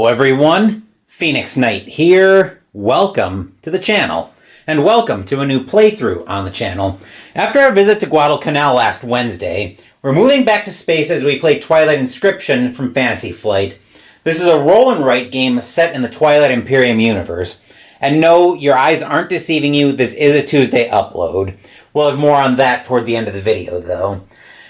everyone, Phoenix Knight here. Welcome to the channel, and welcome to a new playthrough on the channel. After our visit to Guadalcanal last Wednesday, we're moving back to space as we play Twilight Inscription from Fantasy Flight. This is a roll and write game set in the Twilight Imperium universe. And no, your eyes aren't deceiving you, this is a Tuesday upload. We'll have more on that toward the end of the video, though.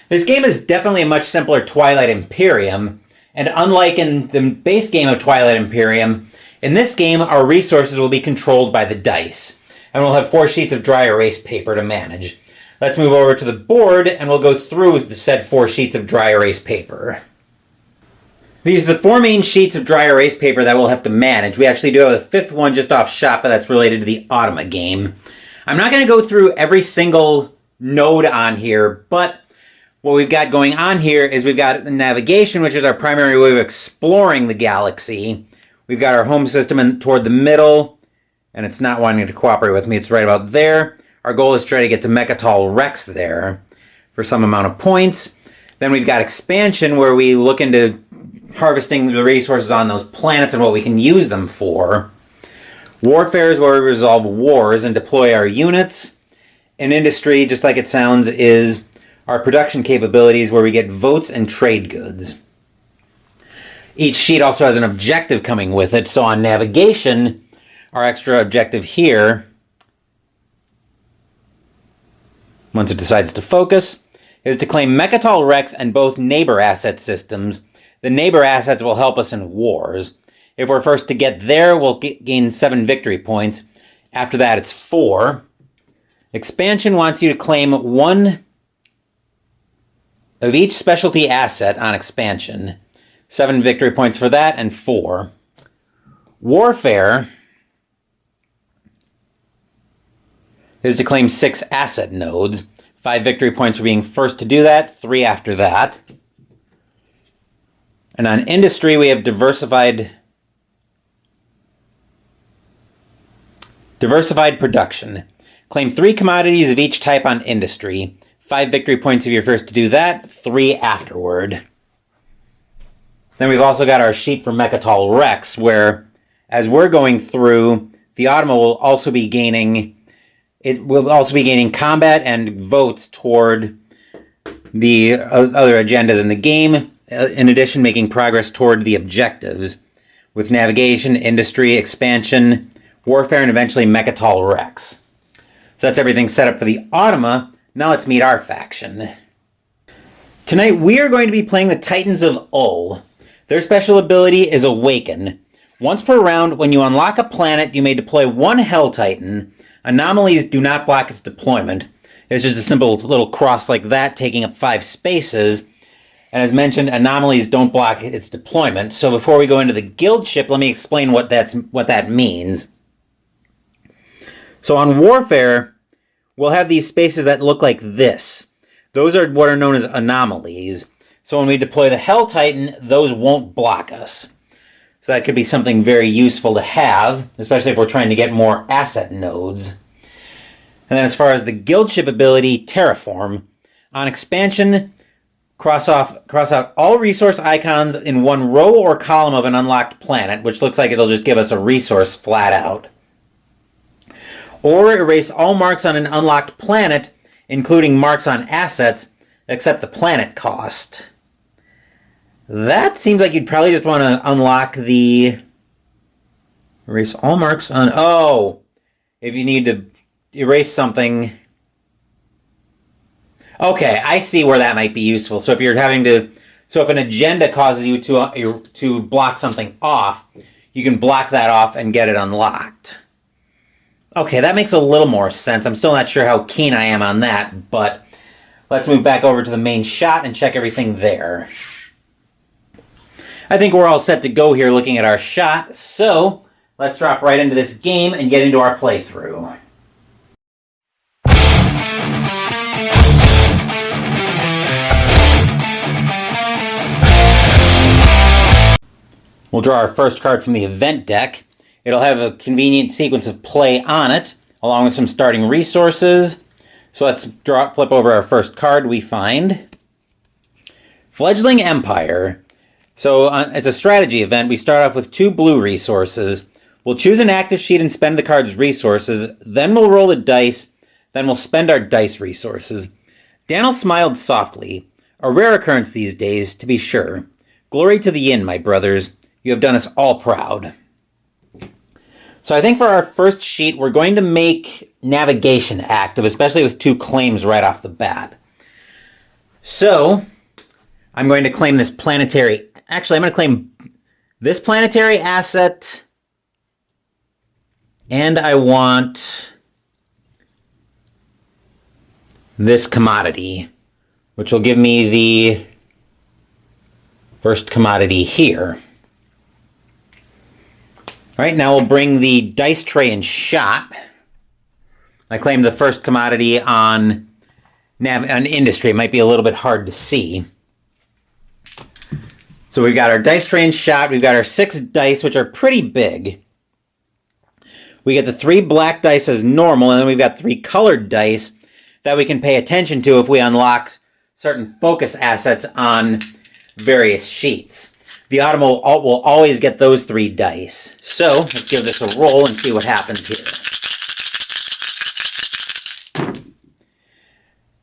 This game is definitely a much simpler Twilight Imperium, and unlike in the base game of Twilight Imperium, in this game our resources will be controlled by the dice, and we'll have 4 sheets of dry erase paper to manage. Let's move over to the board and we'll go through the said 4 sheets of dry erase paper. These are the 4 main sheets of dry erase paper that we'll have to manage. We actually do have a 5th one just off shop, but that's related to the Automa game. I'm not going to go through every single node on here, but what we've got going on here is we've got the navigation, which is our primary way of exploring the galaxy. We've got our home system toward the middle, and it's not wanting to cooperate with me. It's right about there. Our goal is to try to get to Mechatol Rex there for some amount of points. Then we've got expansion, where we look into harvesting the resources on those planets and what we can use them for. Warfare is where we resolve wars and deploy our units. And industry, just like it sounds, is our production capabilities, where we get votes and trade goods. Each sheet also has an objective coming with it. So on navigation, our extra objective here, once it decides to focus, is to claim Mechatol Rex and both neighbor asset systems. The neighbor assets will help us in wars. If we're first to get there, we'll gain 7 victory points. After that, it's 4. Expansion wants you to claim 1 of each specialty asset on expansion. 7 victory points for that, and 4. Warfare is to claim 6 asset nodes. 5 victory points for being first to do that, 3 after that. And on industry, we have diversified production. Claim 3 commodities of each type on industry. 5 victory points if you're first to do that, 3 afterward. Then we've also got our sheet for Mechatol Rex, where as we're going through, the Automa will also be gaining combat and votes toward the other agendas in the game, in addition making progress toward the objectives with navigation, industry, expansion, warfare, and eventually Mechatol Rex. So that's everything set up for the Automa. Now let's meet our faction. Tonight we are going to be playing the Titans of Ul. Their special ability is Awaken. Once per round, when you unlock a planet, you may deploy 1 Hell Titan. Anomalies do not block its deployment. It's just a simple little cross like that, taking up 5 spaces. And as mentioned, anomalies don't block its deployment. So before we go into the guild ship, let me explain what that means. So on Warfare, we'll have these spaces that look like this. Those are what are known as anomalies. So when we deploy the Hell Titan, those won't block us. So that could be something very useful to have, especially if we're trying to get more asset nodes. And then as far as the guild ship ability, Terraform, on expansion, cross out all resource icons in 1 row or column of an unlocked planet, which looks like it'll just give us a resource flat out. Or erase all marks on an unlocked planet, including marks on assets, except the planet cost. That seems like you'd probably just want to unlock the erase all marks on... Oh! If you need to erase something... Okay, I see where that might be useful. So if you're having to... So if an agenda causes you to block something off, you can block that off and get it unlocked. Okay, that makes a little more sense. I'm still not sure how keen I am on that, but let's move back over to the main shot and check everything there. I think we're all set to go here looking at our shot, so let's drop right into this game and get into our playthrough. We'll draw our first card from the event deck. It'll have a convenient sequence of play on it, along with some starting resources. So let's flip over our first card we find. Fledgling Empire. So it's a strategy event. We start off with 2 blue resources. We'll choose an active sheet and spend the card's resources. Then we'll roll a dice. Then we'll spend our dice resources. Daniel smiled softly. A rare occurrence these days, to be sure. Glory to the yin, my brothers. You have done us all proud. So I think for our first sheet, we're going to make navigation active, especially with 2 claims right off the bat. So I'm going to claim this planetary... Actually, I'm going to claim this planetary asset, and I want this commodity, which will give me the first commodity here. All right, now we'll bring the dice tray and shot. I claim the first commodity on industry. It might be a little bit hard to see. So we've got our dice tray and shot. We've got our 6 dice, which are pretty big. We get the 3 black dice as normal, and then we've got 3 colored dice that we can pay attention to if we unlock certain focus assets on various sheets. The Automa will always get those 3 dice. So let's give this a roll and see what happens here.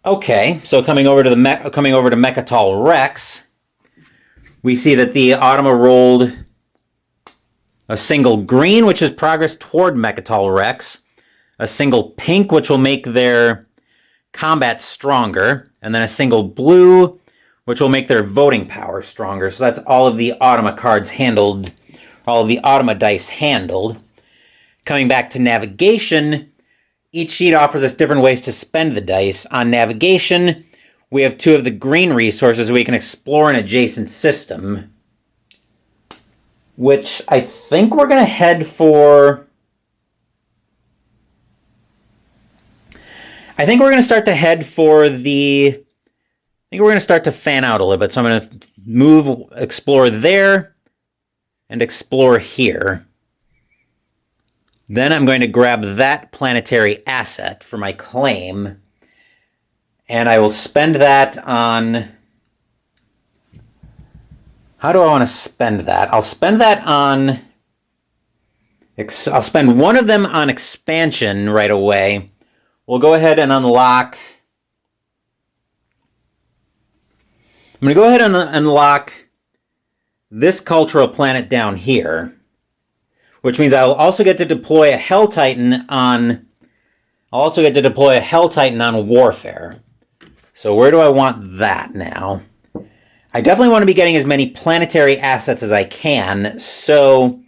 Okay, so coming over to Mechatol Rex, we see that the Automa rolled a single green, which is progress toward Mechatol Rex, a single pink, which will make their combat stronger, and then a single blue, which will make their voting power stronger. So that's all of the Automa cards handled, all of the Automa dice handled. Coming back to navigation, each sheet offers us different ways to spend the dice. On navigation, we have 2 of the green resources we can explore an adjacent system, which I think we're going to head for... I think we're going to start to head for the... I think we're going to start to fan out a little bit. So I'm going to explore there, and explore here. Then I'm going to grab that planetary asset for my claim, and I will spend that on... How do I want to spend that? I'll spend that on... I'll spend one of them on expansion right away. We'll go ahead and unlock... I'm going to go ahead and unlock this cultural planet down here, which means I'll also get to deploy a Hell Titan on... I'll also get to deploy a Hell Titan on Warfare. So where do I want that now? I definitely want to be getting as many planetary assets as I can, so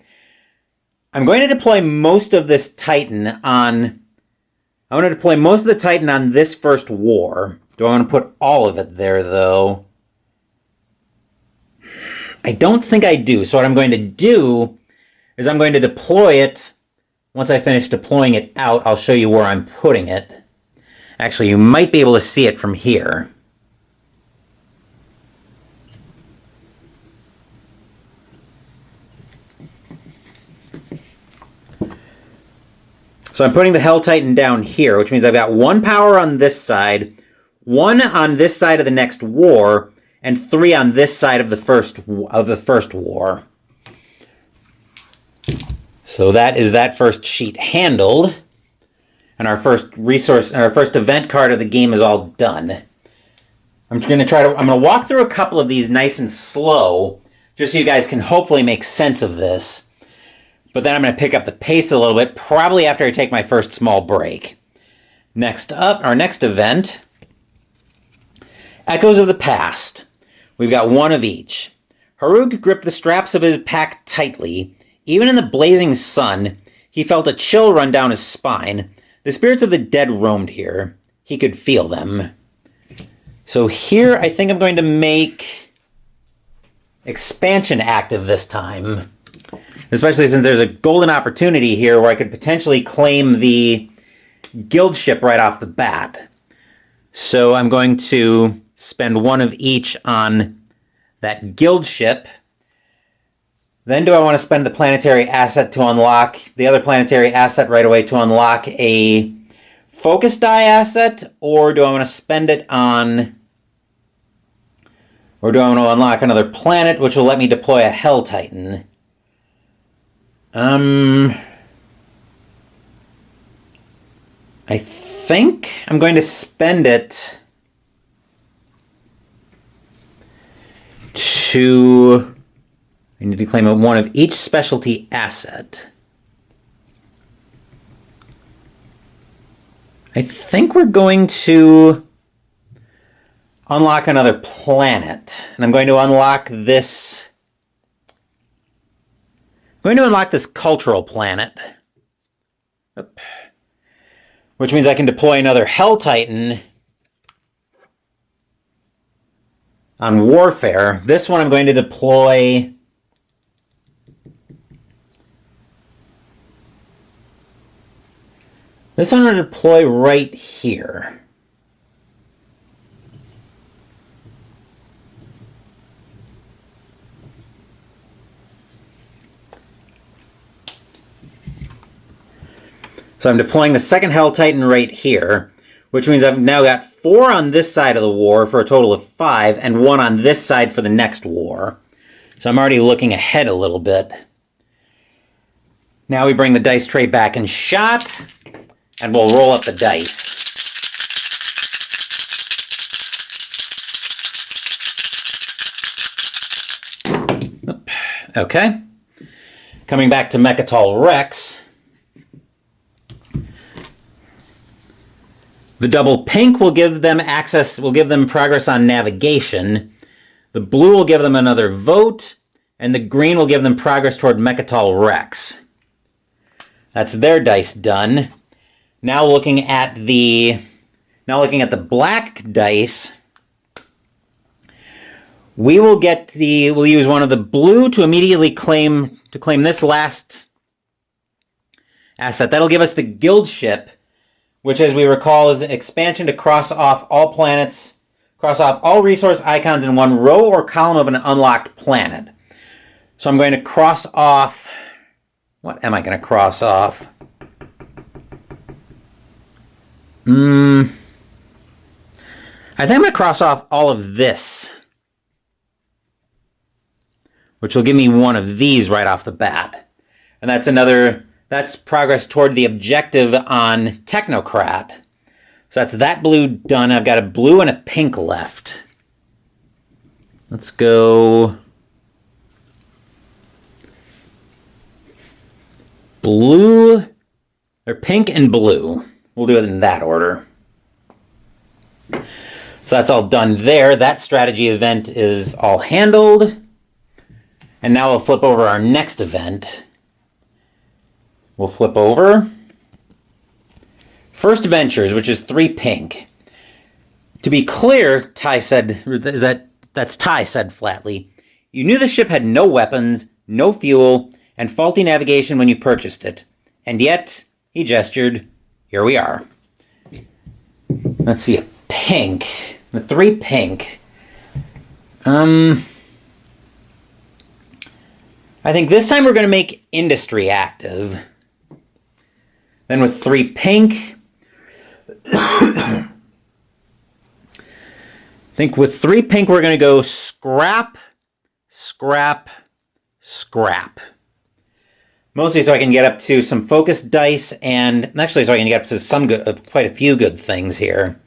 I'm going to deploy most of this Titan on... I want to deploy most of the Titan on this first war. Do I want to put all of it there, though? I don't think I do. So what I'm going to do is I'm going to deploy it. Once I finish deploying it out, I'll show you where I'm putting it. Actually, you might be able to see it from here. So I'm putting the Hell Titan down here, which means I've got 1 power on this side, 1 on this side of the next war, and 3 on this side of the first war. So that is that first sheet handled, and our first resource, our first event card of the game is all done. I'm going to walk through a couple of these nice and slow, just so you guys can hopefully make sense of this. But then I'm going to pick up the pace a little bit, probably after I take my first small break. Next up, our next event, Echoes of the Past. We've got 1 of each. Harug gripped the straps of his pack tightly. Even in the blazing sun, he felt a chill run down his spine. The spirits of the dead roamed here. He could feel them. So here, I think I'm going to make expansion active this time. Especially since there's a golden opportunity here where I could potentially claim the guild ship right off the bat. So I'm going to spend 1 of each on that guild ship. Then do I want to spend the planetary asset to unlock the other planetary asset right away to unlock a focus die asset? Or do I want to spend it on Or do I want to unlock another planet, which will let me deploy a Hell Titan? I think I'm going to spend it to... I need to claim one of each specialty asset. I think we're going to unlock another planet. And I'm going to unlock this... I'm going to unlock this cultural planet. Oop. Which means I can deploy another Hell Titan on Warfare. This one I'm going to deploy... This one I'm going to deploy right here. So I'm deploying the second Hell Titan right here, which means I've now got 4 on this side of the war for a total of 5, and 1 on this side for the next war. So I'm already looking ahead a little bit. Now we bring the dice tray back in shot, and we'll roll up the dice. Okay. Coming back to Mechatol Rex. The double pink will give them access, will give them progress on navigation. The blue will give them another vote, and the green will give them progress toward Mechatol Rex. That's their dice done. Now looking at the black dice, we'll use one of the blue to immediately claim this last asset. That'll give us the guild ship, which, as we recall, is an expansion to cross off all planets, cross off all resource icons in one row or column of an unlocked planet. So I'm going to cross off... What am I going to cross off? I think I'm going to cross off all of this, which will give me one of these right off the bat. And that's progress toward the objective on Technocrat. So that's that blue done. I've got a blue and a pink left. Let's go blue, or pink and blue. We'll do it in that order. So that's all done there. That strategy event is all handled. And now we'll flip over our next event. We'll flip over First Ventures, which is 3 pink. To be clear, Ty said, that's Ty said flatly, you knew the ship had no weapons, no fuel, and faulty navigation when you purchased it. And yet, he gestured, here we are. Let's see, a pink. The 3 pink. I think this time we're going to make industry active. Then with 3 pink. I think with 3 pink we're going to go scrap, scrap, scrap. Mostly so I can get up to some focus dice, and actually so I can get up to quite a few good things here.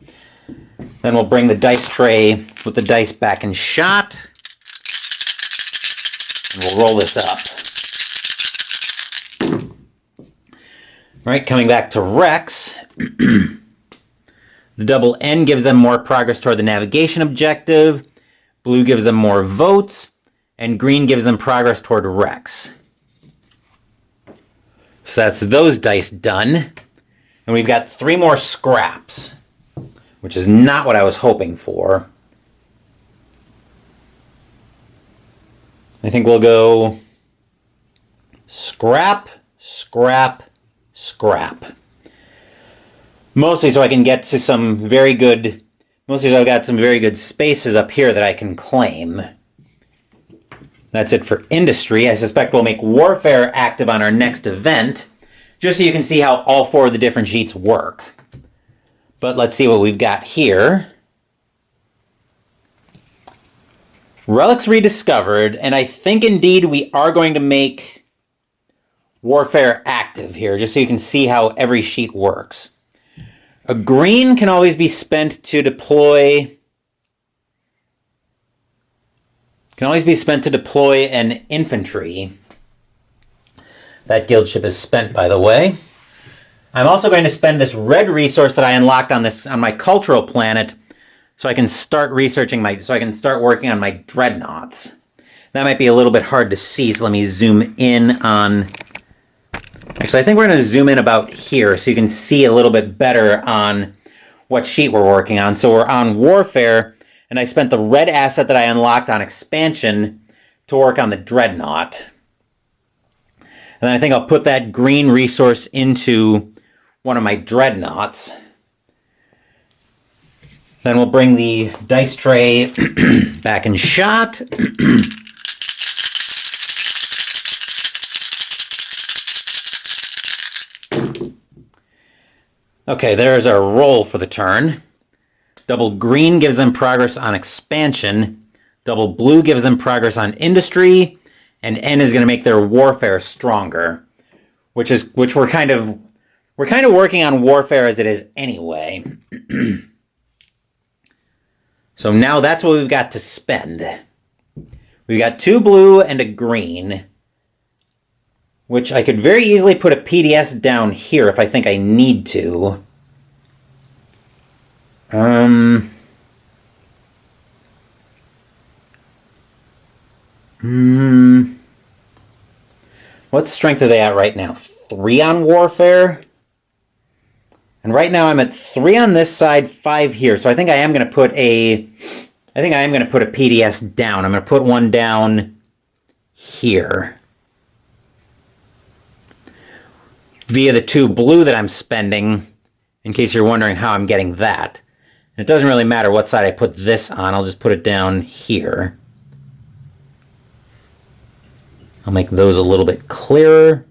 Then we'll bring the dice tray with the dice back in shot. And we'll roll this up. All right, coming back to Rex. The double N gives them more progress toward the navigation objective. Blue gives them more votes. And green gives them progress toward Rex. So that's those dice done. And we've got 3 more scraps, which is not what I was hoping for. I think we'll go scrap, scrap, scrap. Mostly so I can get to some very good... Mostly so I've got some very good spaces up here that I can claim. That's it for industry. I suspect we'll make warfare active on our next event, just so you can see how all 4 of the different sheets work. But let's see what we've got here. Relics rediscovered, and I think indeed we are going to make warfare active here, just so you can see how every sheet works. A green can always be spent to deploy... an infantry. That guild ship is spent, by the way. I'm also going to spend this red resource that I unlocked on my cultural planet, so I can start working on my dreadnoughts. That might be a little bit hard to see, so let me zoom in on... Actually, I think we're going to zoom in about here so you can see a little bit better on what sheet we're working on. So we're on warfare, and I spent the red asset that I unlocked on expansion to work on the dreadnought. And then I think I'll put that green resource into one of my dreadnoughts. Then we'll bring the dice tray back in shot. Okay, there's our roll for the turn. Double green gives them progress on expansion. Double blue gives them progress on industry. And N is going to make their warfare stronger, which we're kind of working on warfare as it is anyway. So now that's what we've got to spend. We've got 2 blue and a green, which I could very easily put a PDS down here if I think I need to. What strength are they at right now? 3 on warfare? And right now I'm at 3 on this side, 5 here. So I think I am going to put a PDS down. I'm going to put one down here. Via the 2 blue that I'm spending, in case you're wondering how I'm getting that. And it doesn't really matter what side I put this on. I'll just put it down here. I'll make those a little bit clearer.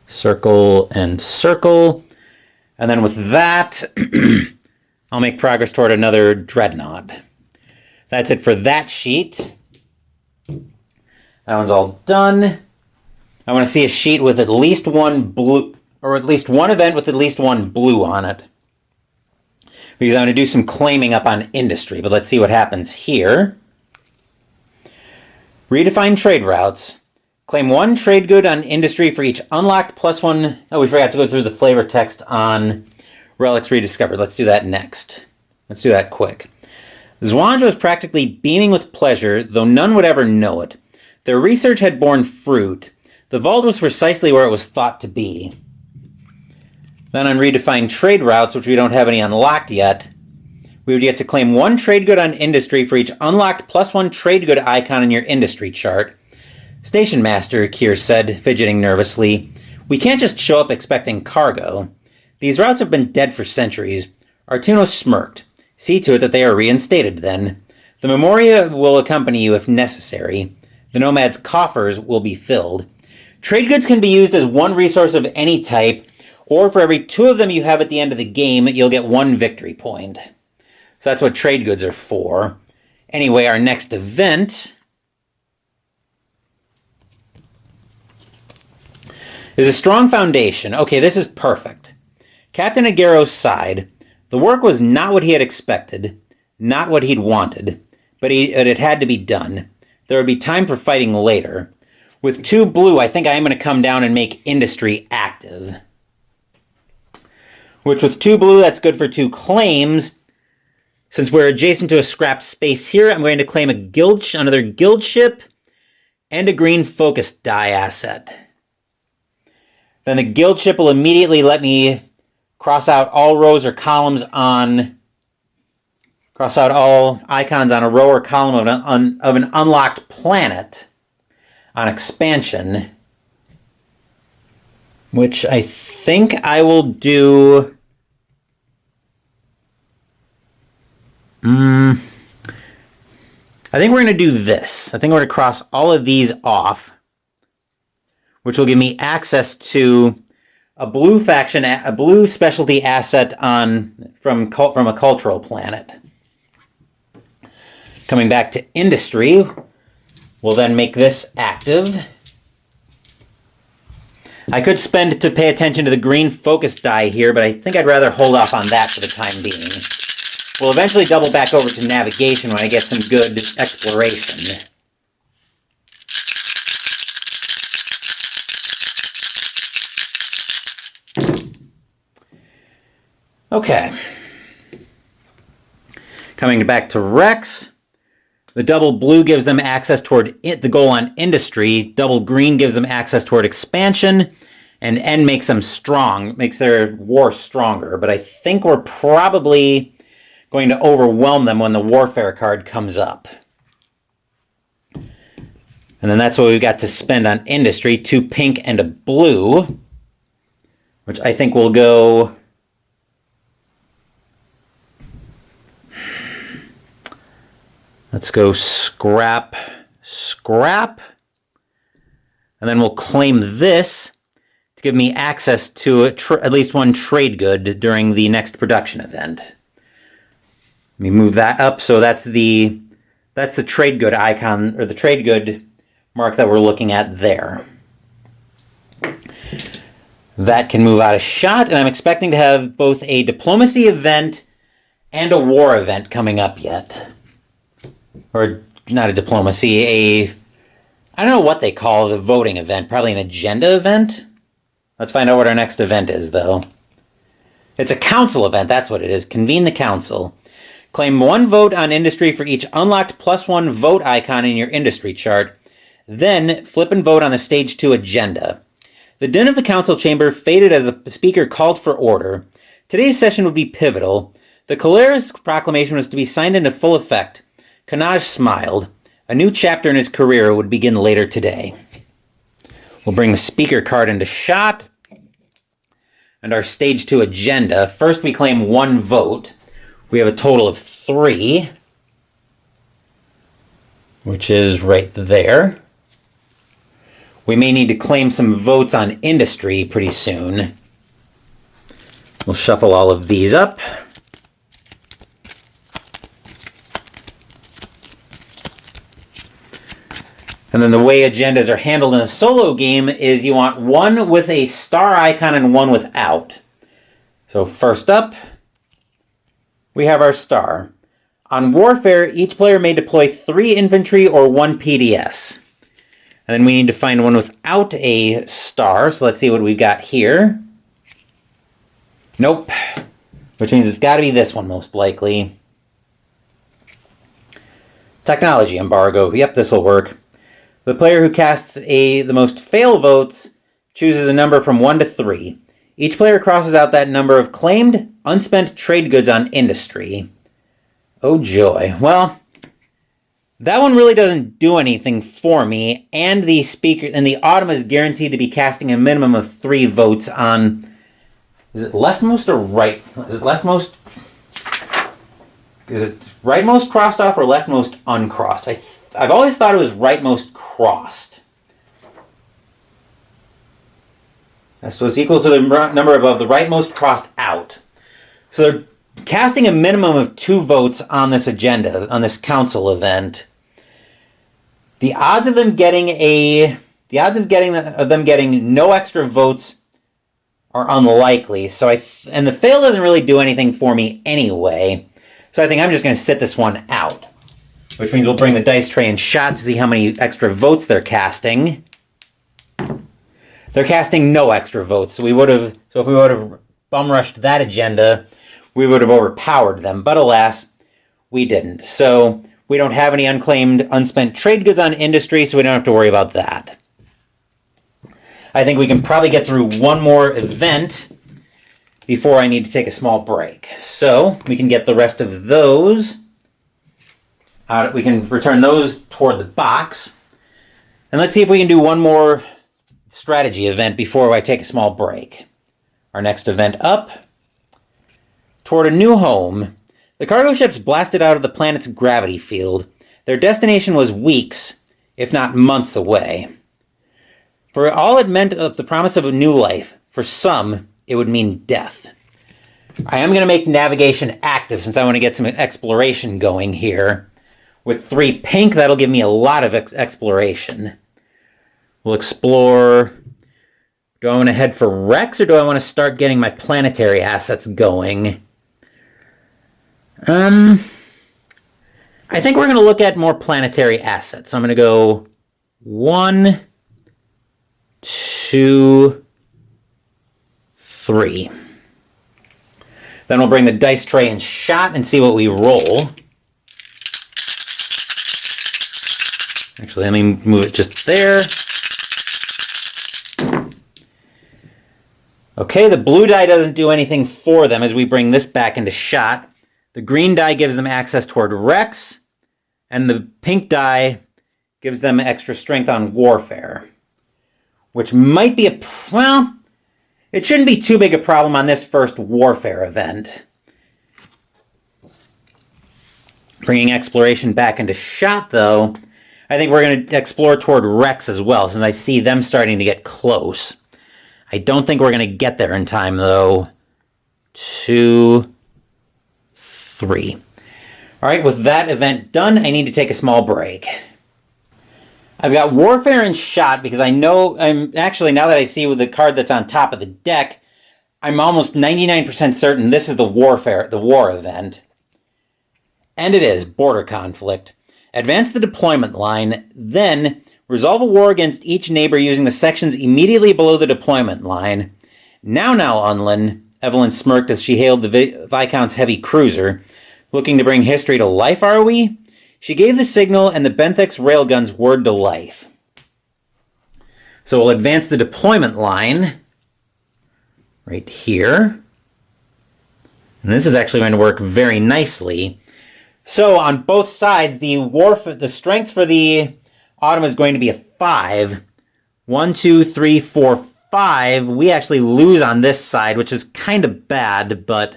Circle and circle. And then with that, I'll make progress toward another dreadnought. That's it for that sheet. That one's all done. I want to see a sheet with at least one blue, or at least one event with at least one blue on it. Because I'm going to do some claiming up on industry, but let's see what happens here. Redefine trade routes. Claim 1 trade good on industry for each unlocked +1... Oh, we forgot to go through the flavor text on relics rediscovered. Let's do that next. Let's do that quick. Zwanj was practically beaming with pleasure, though none would ever know it. Their research had borne fruit. The vault was precisely where it was thought to be. Then on redefined trade routes, which we don't have any unlocked yet, we would get to claim 1 trade good on industry for each unlocked +1 trade good icon in your industry chart. Station Master, Kier said, fidgeting nervously, we can't just show up expecting cargo. These routes have been dead for centuries. Artuno smirked. See to it that they are reinstated, then. The Memoria will accompany you if necessary. The Nomad's coffers will be filled. Trade goods can be used as 1 resource of any type, or for every 2 of them you have at the end of the game, you'll get 1 victory point. So that's what trade goods are for. Anyway, our next event is a strong foundation. Okay, this is perfect. Captain Aguero's sighed. The work was not what he had expected, not what he'd wanted, but it had to be done. There would be time for fighting later. With 2 blue, I think I am going to come down and make industry active. Which with 2 blue, that's good for 2 claims. Since we're adjacent to a scrapped space here, I'm going to claim another guild ship and a green focused die asset. Then the guild ship will immediately let me cross out all rows or columns on... Cross out all icons on a row or column of an unlocked planet on expansion. Which I think I will do... I think we're going to do this. I think we're going to cross all of these off, which will give me access to a blue faction, a blue specialty asset from a cultural planet. Coming back to industry, we'll then make this active. I could spend to pay attention to the green focus die here, but I think I'd rather hold off on that for the time being. We'll eventually double back over to navigation when I get some good exploration. Okay. Coming back to Rex. The double blue gives them access toward the goal on industry. Double green gives them access toward expansion. And N makes them strong, makes their war stronger. But I think we're probably going to overwhelm them when the warfare card comes up. And then that's what we've got to spend on industry. 2 pink and a blue. Which I think will go... Let's go scrap, scrap, and then we'll claim this to give me access to at least one trade good during the next production event. Let me move that up. So that's the trade good icon, or the trade good mark that we're looking at there. That can move out of shot, and I'm expecting to have both a diplomacy event and a war event coming up yet. Or not a diplomacy, I don't know what they call the voting event. Probably an agenda event? Let's find out what our next event is, though. It's a council event, that's what it is. Convene the council. Claim 1 vote on industry for each unlocked +1 vote icon in your industry chart. Then, flip and vote on the Stage 2 agenda. The din of the council chamber faded as the speaker called for order. Today's session would be pivotal. The Caleres proclamation was to be signed into full effect. Kanaj smiled. A new chapter in his career would begin later today. We'll bring the speaker card into shot. And our Stage 2 agenda. First we claim 1 vote. We have a total of 3. Which is right there. We may need to claim some votes on industry pretty soon. We'll shuffle all of these up. And then the way agendas are handled in a solo game is you want 1 with a star icon and 1 without. So first up, we have our star. On Warfare, each player may deploy 3 infantry or 1 PDS. And then we need to find 1 without a star. So let's see what we've got here. Nope. Which means it's got to be this one most likely. Technology embargo. Yep, this will work. The player who casts the most fail votes chooses a number from 1 to 3. Each player crosses out that number of claimed, unspent trade goods on industry. Oh joy. Well, that one really doesn't do anything for me, and the speaker and the Autumn is guaranteed to be casting a minimum of 3 votes on. Is it leftmost or right? Is it leftmost? Is it rightmost crossed off or leftmost uncrossed? I've always thought it was rightmost crossed. So it's equal to the number above the rightmost crossed out. So they're casting a minimum of 2 votes on this agenda, on this council event. The odds of them getting no extra votes are unlikely. And the fail doesn't really do anything for me anyway. So I think I'm just going to sit this one out. Which means we'll bring the dice tray in shot to see how many extra votes they're casting. They're casting no extra votes. So if we would have bum rushed that agenda, we would have overpowered them. But alas, we didn't. So we don't have any unclaimed, unspent trade goods on industry, so we don't have to worry about that. I think we can probably get through 1 more event before I need to take a small break. So we can get the rest of those. We can return those toward the box. And let's see if we can do 1 more strategy event before I take a small break. Our next event up. Toward a new home. The cargo ships blasted out of the planet's gravity field. Their destination was weeks, if not months away. For all it meant the promise of a new life, for some, it would mean death. I am going to make navigation active since I want to get some exploration going here. With 3 pink, that'll give me a lot of exploration. We'll explore... Do I want to head for Rex, or do I want to start getting my planetary assets going? I think we're going to look at more planetary assets. So I'm going to go 1, 2, 3. Then we'll bring the dice tray and shot and see what we roll. Actually, let me move it just there. Okay, the blue die doesn't do anything for them as we bring this back into shot. The green die gives them access toward Rex, and the pink die gives them extra strength on warfare. Which might be a... well, it shouldn't be too big a problem on this first warfare event. Bringing exploration back into shot, though, I think we're going to explore toward Rex as well, since I see them starting to get close. I don't think we're going to get there in time, though. 2, 3. All right, with that event done, I need to take a small break. I've got Warfare and Shot because I know actually, now that I see with the card that's on top of the deck, I'm almost 99% certain this is the war event. And it is Border Conflict. Advance the deployment line, then resolve a war against each neighbor using the sections immediately below the deployment line. Now, Unlin, Evelyn smirked as she hailed the Viscount's heavy cruiser. Looking to bring history to life, are we? She gave the signal, and the Benthic's railguns whirred to life. So we'll advance the deployment line right here. And this is actually going to work very nicely. So on both sides, the strength for the Autumn is going to be a 5. 1, 2, 3, 4, 5. We actually lose on this side, which is kind of bad, but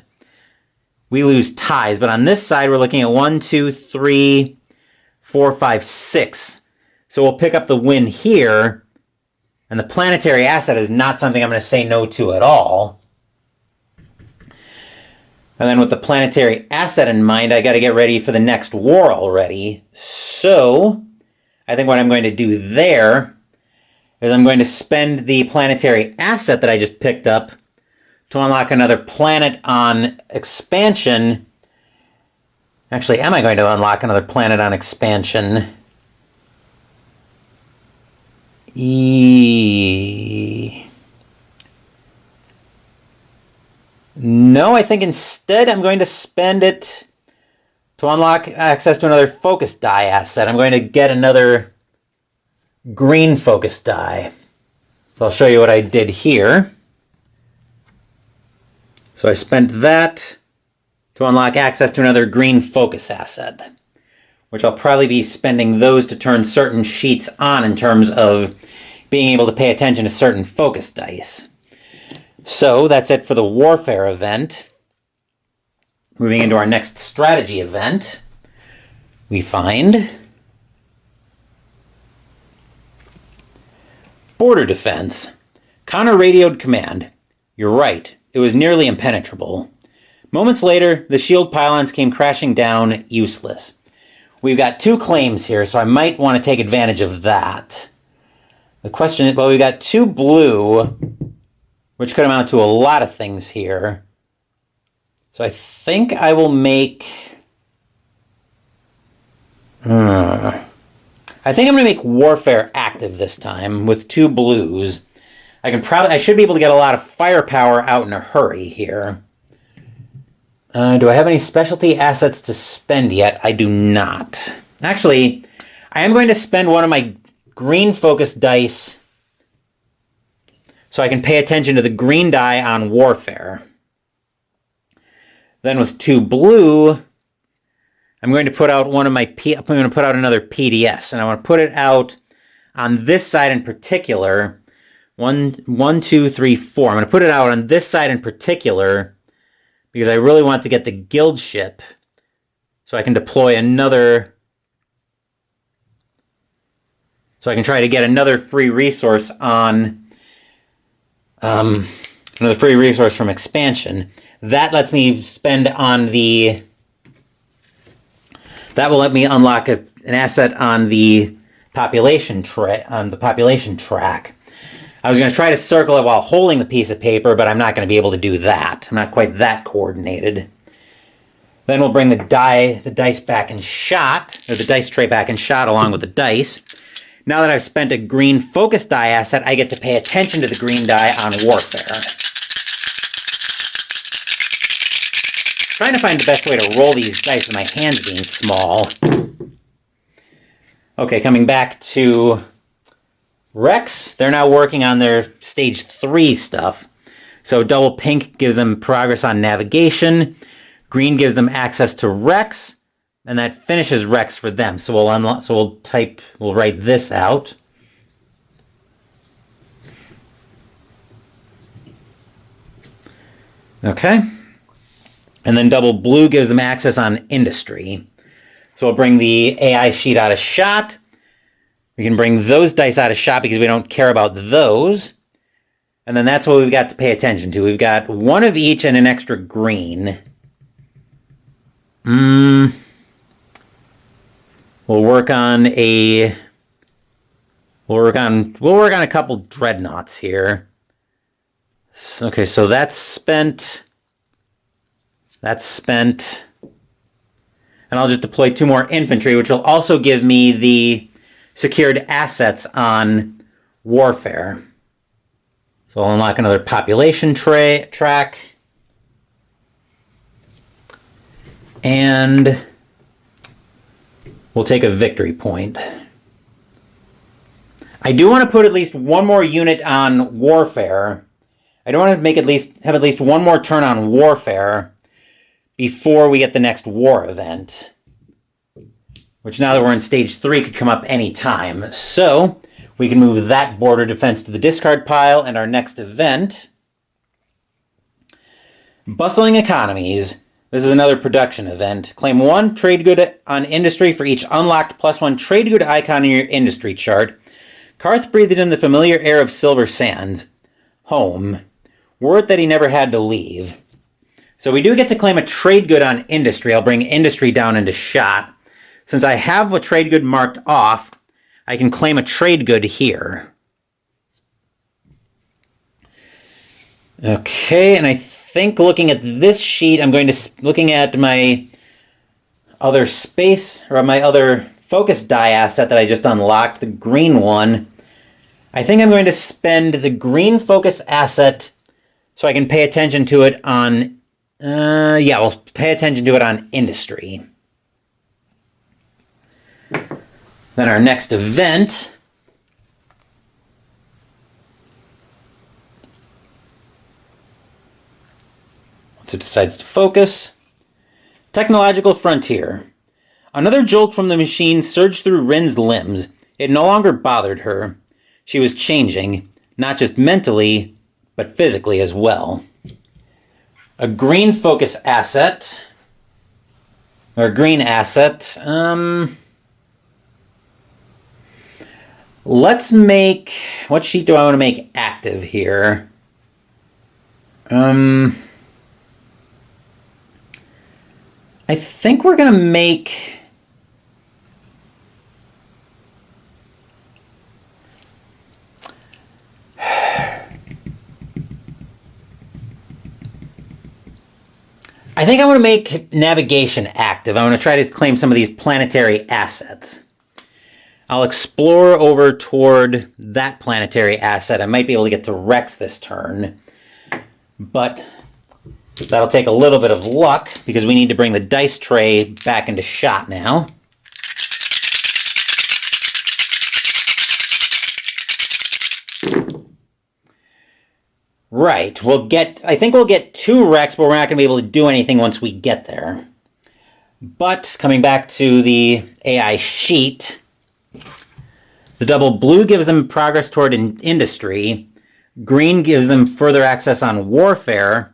we lose ties. But on this side, we're looking at 1, 2, 3, 4, 5, 6. So we'll pick up the win here. And the planetary asset is not something I'm going to say no to at all. And then with the planetary asset in mind, I got to get ready for the next war already. So I think what I'm going to do there is I'm going to spend the planetary asset that I just picked up to unlock another planet on expansion. Actually, am I going to unlock another planet on expansion? No, I think instead I'm going to spend it to unlock access to another focus die asset. I'm going to get another green focus die. So I'll show you what I did here. So I spent that to unlock access to another green focus asset, which I'll probably be spending those to turn certain sheets on in terms of being able to pay attention to certain focus dice. So that's it for the warfare event. Moving into our next strategy event, we find Border Defense. Connor radioed command. You're right, it was nearly impenetrable. Moments later, the shield pylons came crashing down, useless. We've got 2 claims here, so I might want to take advantage of that. The question is, well, we've got 2 blue, which could amount to a lot of things here. So I think I will make... I think I'm going to make Warfare active this time with 2 blues. I should be able to get a lot of firepower out in a hurry here. Do I have any specialty assets to spend yet? I do not. Actually, I am going to spend one of my green focus dice so I can pay attention to the green die on warfare. Then with 2 blue, I'm going to put out I'm going to put out another PDS, and I want to put it out on this side in particular. 1, 2, 3, 4. I'm going to put it out on this side in particular because I really want to get the guild ship so I can deploy another... So I can try to get another free resource on... another free resource from expansion. That lets me spend on the that will let me unlock an asset on the population track. I was going to try to circle it while holding the piece of paper, but I'm not going to be able to do that. I'm not quite that coordinated. Then we'll bring the dice back in shot, or the dice tray back in shot along with the dice. Now that I've spent a green focus die asset, I get to pay attention to the green die on warfare. Trying to find the best way to roll these dice with my hands being small. Okay, coming back to Rex. They're now working on their stage 3 stuff. So double pink gives them progress on navigation. Green gives them access to Rex, and that finishes Rex for them. So we'll write this out. Okay. And then double blue gives them access on industry. So we'll bring the AI sheet out of shot. We can bring those dice out of shot because we don't care about those. And then that's what we've got to pay attention to. We've got one of each and an extra green. We'll work on a couple dreadnoughts here. Okay, so that's spent. That's spent. And I'll just deploy 2 more infantry, which will also give me the secured assets on warfare. So I'll unlock another population track. And we'll take a victory point. I do want to put at least one more unit on warfare. I don't want to have at least one more turn on warfare before we get the next war event, which now that we're in stage 3 could come up any time. So we can move that border defense to the discard pile, and our next event, Bustling Economies. This is another production event. Claim 1 trade good on industry for each unlocked +1 trade good icon in your industry chart. Karth breathed in the familiar air of Silver Sands. Home. Word that he never had to leave. So we do get to claim a trade good on industry. I'll bring industry down into shot. Since I have a trade good marked off, I can claim a trade good here. Okay, and I think looking at this sheet, looking at my other space, or my other focus die asset that I just unlocked, the green one. I think I'm going to spend the green focus asset so I can pay attention to it on, we'll pay attention to it on industry. Then our next event, once it decides to focus, Technological Frontier. Another jolt from the machine surged through Rin's limbs. It no longer bothered her. She was changing, not just mentally, but physically as well. A green focus asset, or a green asset, let's make, what sheet do I want to make active here? I think we're going to make, I think I want to make navigation active. I want to try to claim some of these planetary assets. I'll explore over toward that planetary asset. I might be able to get to Rex this turn, but that'll take a little bit of luck because we need to bring the dice tray back into shot now. Right, I think we'll get 2 Rex, but we're not going to be able to do anything once we get there. But coming back to the AI sheet, the double blue gives them progress toward industry. Green gives them further access on warfare,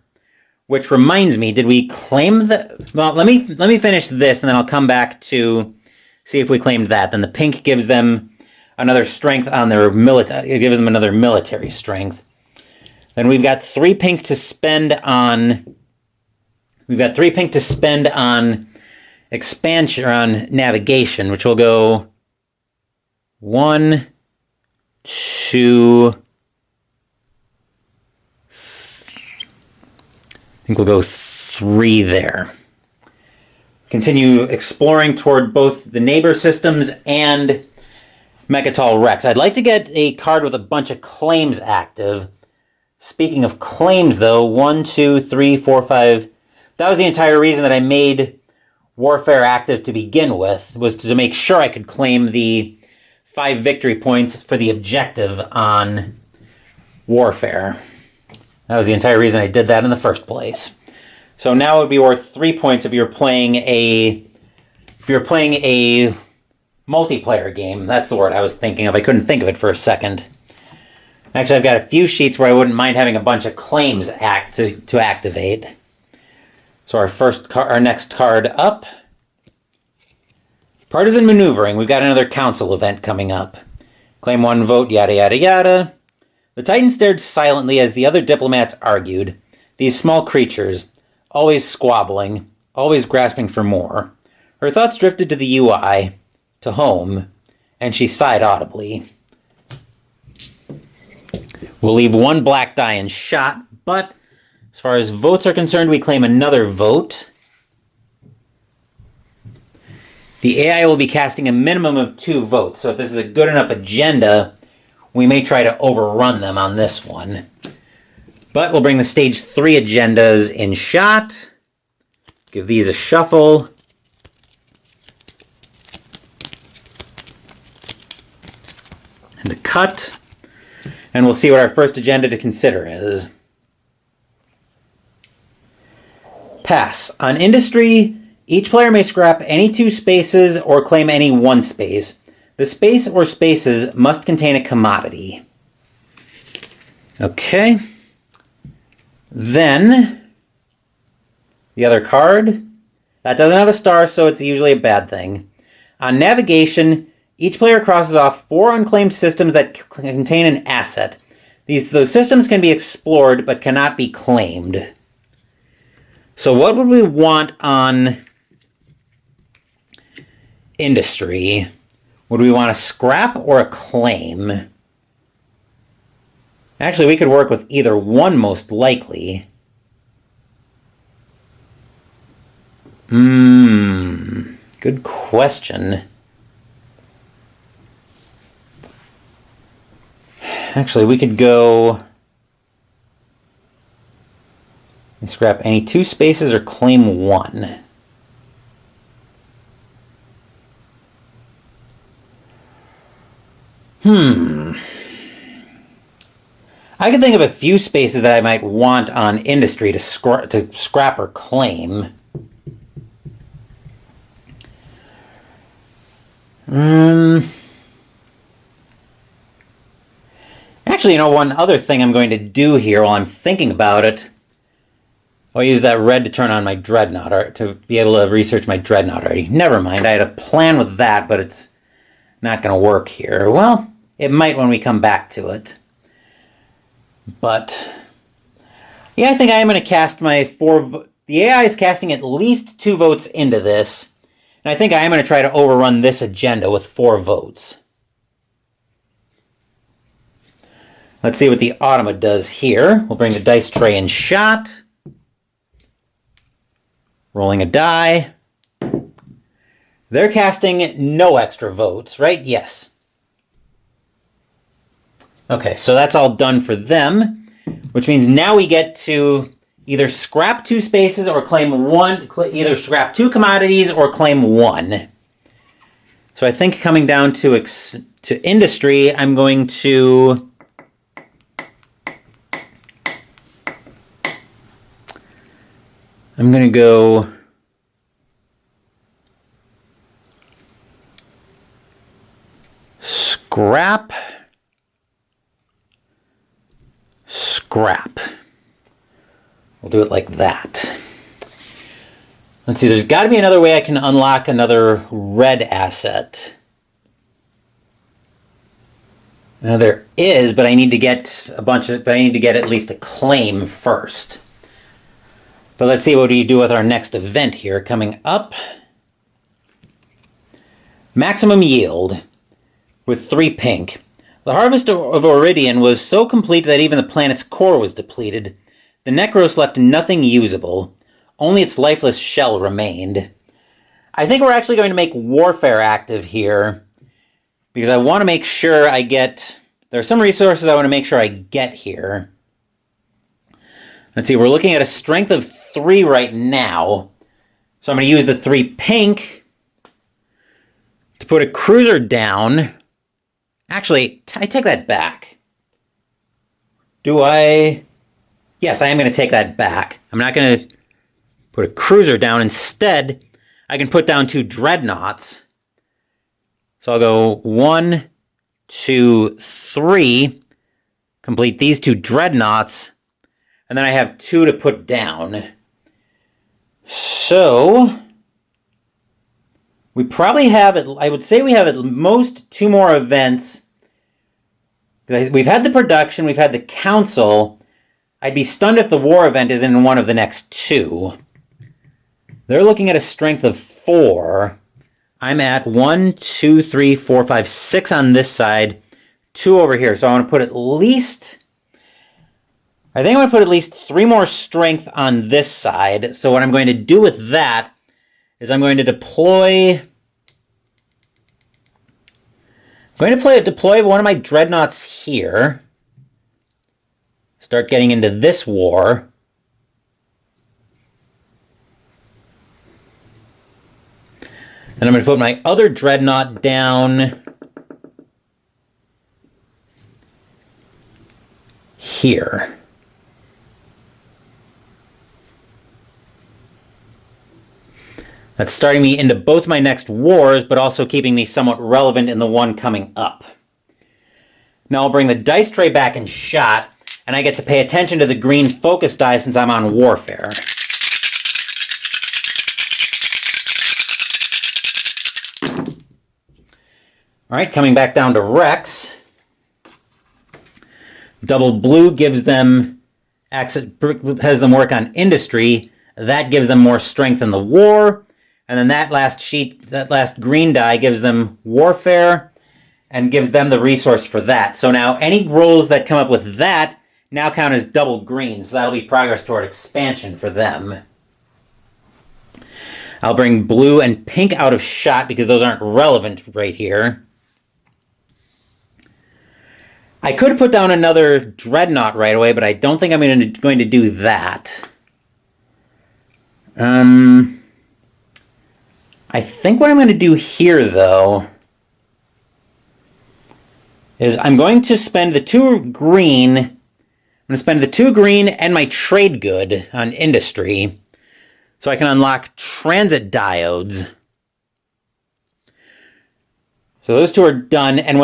which reminds me, did we claim the... Well, let me finish this, and then I'll come back to see if we claimed that. Then the pink gives them another strength on their military. It gives them another military strength. Then we've got 3 pink to spend on... We've got 3 pink to spend on expansion on navigation, which will go 1, 2, I think we'll go 3 there. Continue exploring toward both the neighbor systems and Mechatol Rex. I'd like to get a card with a bunch of claims active. Speaking of claims, though, 1, 2, 3, 4, 5. That was the entire reason that I made Warfare active to begin with, was to make sure I could claim the 5 victory points for the objective on Warfare. That was the entire reason I did that in the first place. So now it would be worth 3 points if you're playing a multiplayer game. That's the word I was thinking of. I couldn't think of it for a second. Actually, I've got a few sheets where I wouldn't mind having a bunch of claims to activate. So our next card up. Partisan Maneuvering. We've got another council event coming up. Claim 1 vote, yada yada yada. The Titan stared silently as the other diplomats argued. These small creatures, always squabbling, always grasping for more. Her thoughts drifted to the UI, to home, and she sighed audibly. We'll leave 1 black die in shot, but as far as votes are concerned, we claim another vote. The AI will be casting a minimum of 2 votes, so if this is a good enough agenda, we may try to overrun them on this one. But we'll bring the stage 3 agendas in shot. Give these a shuffle. And a cut. And we'll see what our first agenda to consider is. Pass. On industry, each player may scrap any 2 spaces or claim any 1 space. The space or spaces must contain a commodity. Okay. Then, the other card. That doesn't have a star, so it's usually a bad thing. On navigation, each player crosses off 4 unclaimed systems that contain an asset. Those systems can be explored, but cannot be claimed. So what would we want on industry? Would we want a scrap or a claim? Actually, we could work with either one most likely. Good question. Actually, we could go and scrap any 2 spaces or claim 1. I can think of a few spaces that I might want on industry to scrap or claim. Actually, one other thing I'm going to do here while I'm thinking about it, I'll use that red to turn on my Dreadnought, or to be able to research my Dreadnought already. Never mind, I had a plan with that, but it's not going to work here. Well, it might when we come back to it. But, yeah, I think I am going to cast my 4... The AI is casting at least 2 votes into this, and I think I am going to try to overrun this agenda with 4 votes. Let's see what the Automa does here. We'll bring the dice tray in shot. Rolling a die. They're casting no extra votes, right? Yes. Okay, so that's all done for them, which means now we get to either scrap 2 spaces or claim 1, either scrap 2 commodities or claim 1. So I think coming down to industry, I'm going to go scrap. We'll do it like that. Let's see, there's got to be another way I can unlock another red asset. Now there is, but I need to get at least a claim first. But let's see what do you do with our next event here coming up. Maximum yield with 3 pink. The harvest of Iridian was so complete that even the planet's core was depleted. The Necros left nothing usable. Only its lifeless shell remained. I think we're actually going to make Warfare active here, because I want to make sure I get... There are some resources I want to make sure I get here. Let's see, we're looking at a strength of 3 right now. So I'm going to use the 3 pink to put a cruiser down. Actually, I take that back. Do I? Yes, I am going to take that back. I'm not going to put a cruiser down. Instead, I can put down 2 dreadnoughts. So I'll go 1, 2, 3. Complete these 2 dreadnoughts. And then I have 2 to put down. So we probably have, I would say we have at most 2 more events. We've had the production, we've had the council. I'd be stunned if the war event is in one of the next 2. They're looking at a strength of 4. I'm at 1, 2, 3, 4, 5, 6 on this side, 2 over here. So I want to put at least... I think I'm going to put at least 3 more strength on this side. So what I'm going to do with that is I'm going to deploy... deploy one of my dreadnoughts here. Start getting into this war. Then I'm going to put my other dreadnought down here. That's starting me into both my next wars, but also keeping me somewhat relevant in the one coming up. Now I'll bring the dice tray back in shot, and I get to pay attention to the green focus die since I'm on Warfare. Alright, coming back down to Rex. Double blue gives them access, has them work on industry. That gives them more strength in the war. And then that last green die gives them Warfare and gives them the resource for that. So now any rolls that come up with that now count as double green. So that'll be progress toward expansion for them. I'll bring blue and pink out of shot because those aren't relevant right here. I could put down another dreadnought right away, but I don't think I'm going to do that. I think what I'm going to do here, though, is I'm going to spend the 2 green. I'm going to spend the 2 green and my trade good on industry, so I can unlock transit diodes. So those 2 are done, and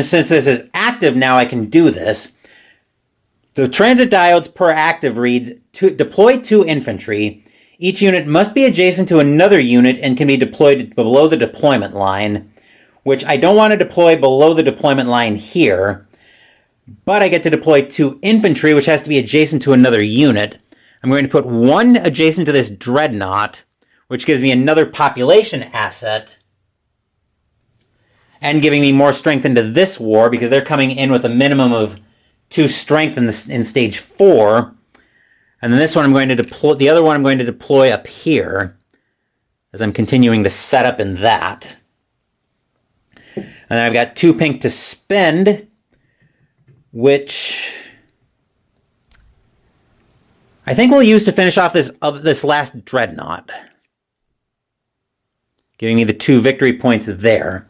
since this is active now, I can do this. The transit diodes per active reads deploy 2 infantry. Each unit must be adjacent to another unit and can be deployed below the deployment line, which I don't want to deploy below the deployment line here, but I get to deploy 2 infantry, which has to be adjacent to another unit. I'm going to put 1 adjacent to this dreadnought, which gives me another population asset, and giving me more strength into this war, because they're coming in with a minimum of 2 strength in stage 4. And then this one I'm going to deploy, the other one I'm going to deploy up here, as I'm continuing to set up in that. And then I've got 2 pink to spend, which I think we'll use to finish off this last dreadnought, giving me the 2 victory points there.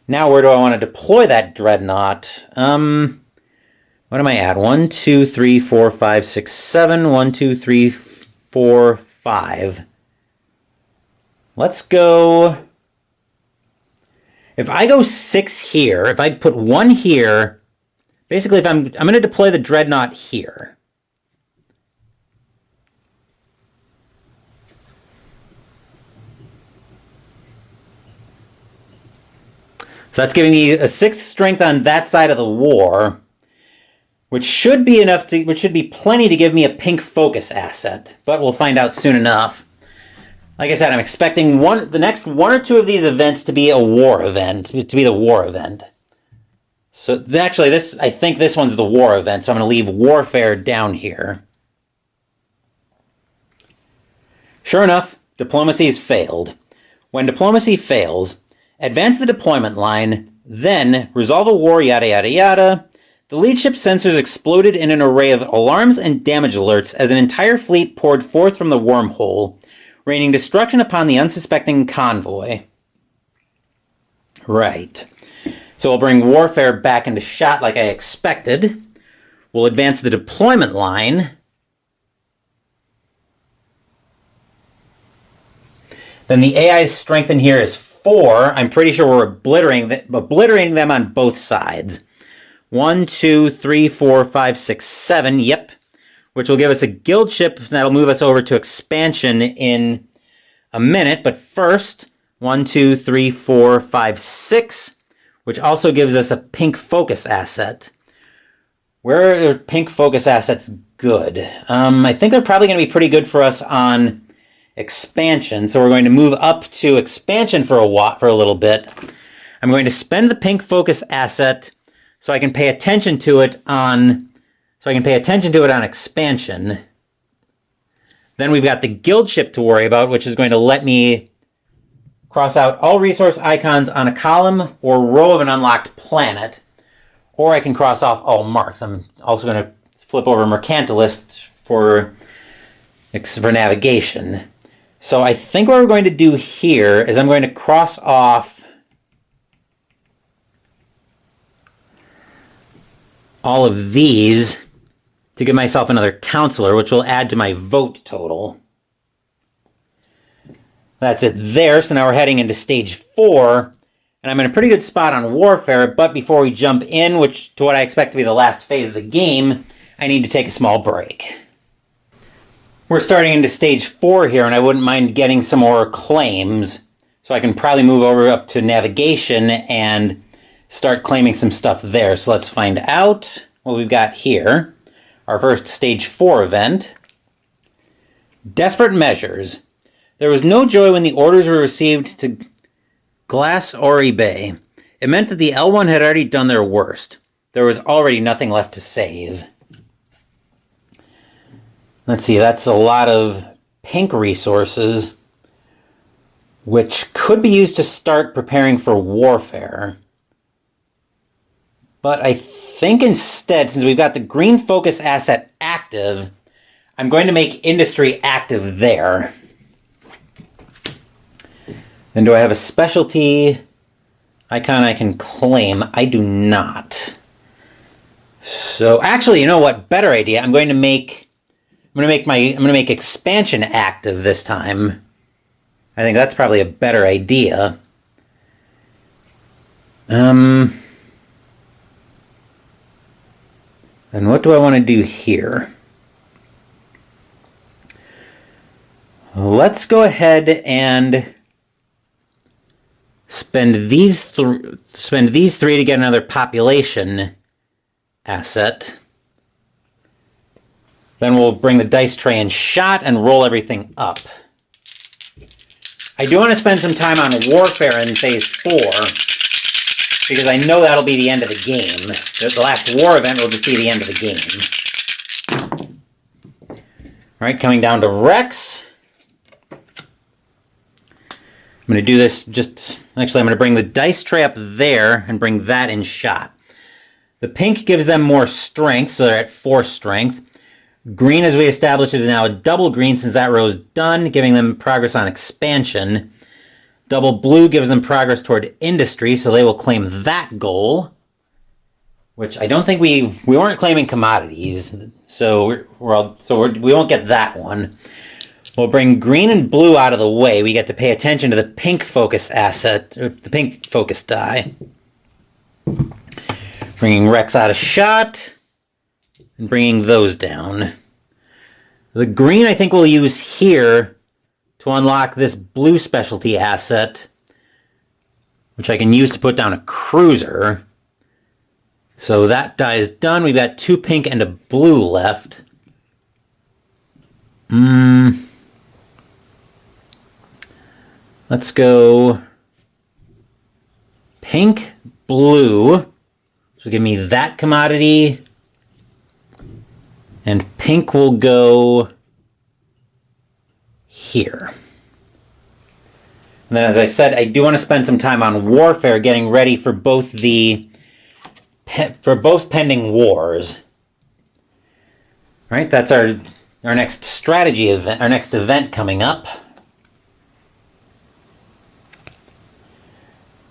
Now where do I want to deploy that dreadnought? What am I at? 1, 2, 3, 4, 5, 6, 7. 1, 2, 3, 4, 5. Let's go... If I go 6 here, if I put 1 here, basically if I'm going to deploy the dreadnought here. So that's giving me a 6th strength on that side of the war, which should be plenty to give me a pink focus asset, but we'll find out soon enough. Like I said, I'm expecting the next one or two of these events to be a war event, to be the war event. So actually, I think this one's the war event, so I'm going to leave warfare down here. Sure enough, diplomacy's failed. When diplomacy fails, advance the deployment line, then resolve a war, yada yada yada. The lead ship sensors exploded in an array of alarms and damage alerts as an entire fleet poured forth from the wormhole, raining destruction upon the unsuspecting convoy. Right. So we'll bring warfare back into shot like I expected. We'll advance the deployment line. Then the AI's strength in here is 4. I'm pretty sure we're obliterating them on both sides. 1, 2, 3, 4, 5, 6, 7. Yep. Which will give us a guild ship that'll move us over to expansion in a minute. But first, 1, 2, 3, 4, 5, 6. Which also gives us a pink focus asset. Where are pink focus assets good? I think they're probably going to be pretty good for us on expansion. So we're going to move up to expansion for a little bit. I'm going to spend the pink focus asset so I can pay attention to it on expansion. Then we've got the guild ship to worry about, which is going to let me cross out all resource icons on a column or row of an unlocked planet. Or I can cross off all marks. I'm also going to flip over Mercantilist for navigation. So I think what we're going to do here is I'm going to cross off all of these to give myself another counselor, which will add to my vote total. That's it there. So now we're heading into stage 4. And I'm in a pretty good spot on warfare, but before we jump in, to what I expect to be the last phase of the game, I need to take a small break. We're starting into stage 4 here, and I wouldn't mind getting some more claims, so I can probably move over up to navigation and start claiming some stuff there. So let's find out what we've got here. Our first stage 4 event. Desperate measures. There was no joy when the orders were received to Glass Ori Bay. It meant that the L1 had already done their worst. There was already nothing left to save. Let's see, that's a lot of pink resources, which could be used to start preparing for warfare. But I think instead, since we've got the green focus asset active, I'm going to make industry active there. Then do I have a specialty icon I can claim? I do not. So actually, you know what? Better idea. I'm going to make expansion active this time. I think that's probably a better idea. And what do I want to do here? Let's go ahead and spend these 3 to get another population asset. Then we'll bring the dice tray in shot and roll everything up. I do want to spend some time on warfare in phase 4, because I know that'll be the end of the game. The last war event will just be the end of the game. Alright, coming down to Rex. I'm going to do this actually I'm going to bring the dice tray up there and bring that in shot. The pink gives them more strength, so they're at 4 strength. Green, as we established, is now a double green since that row is done, giving them progress on expansion. Double blue gives them progress toward industry, so they will claim that goal. Which I don't think we weren't claiming commodities, so we won't get that one. We'll bring green and blue out of the way. We get to pay attention to the pink focus asset, or the pink focus die. Bringing Rex out of shot, and bringing those down. The green I think we'll use here to unlock this blue specialty asset, which I can use to put down a cruiser. So that die is done. We've got 2 pink and a blue left. Let's go pink, blue. So give me that commodity. And pink will go here. And then, as I said, I do want to spend some time on warfare, getting ready for both pending wars. All right, that's our next strategy event, our next event coming up.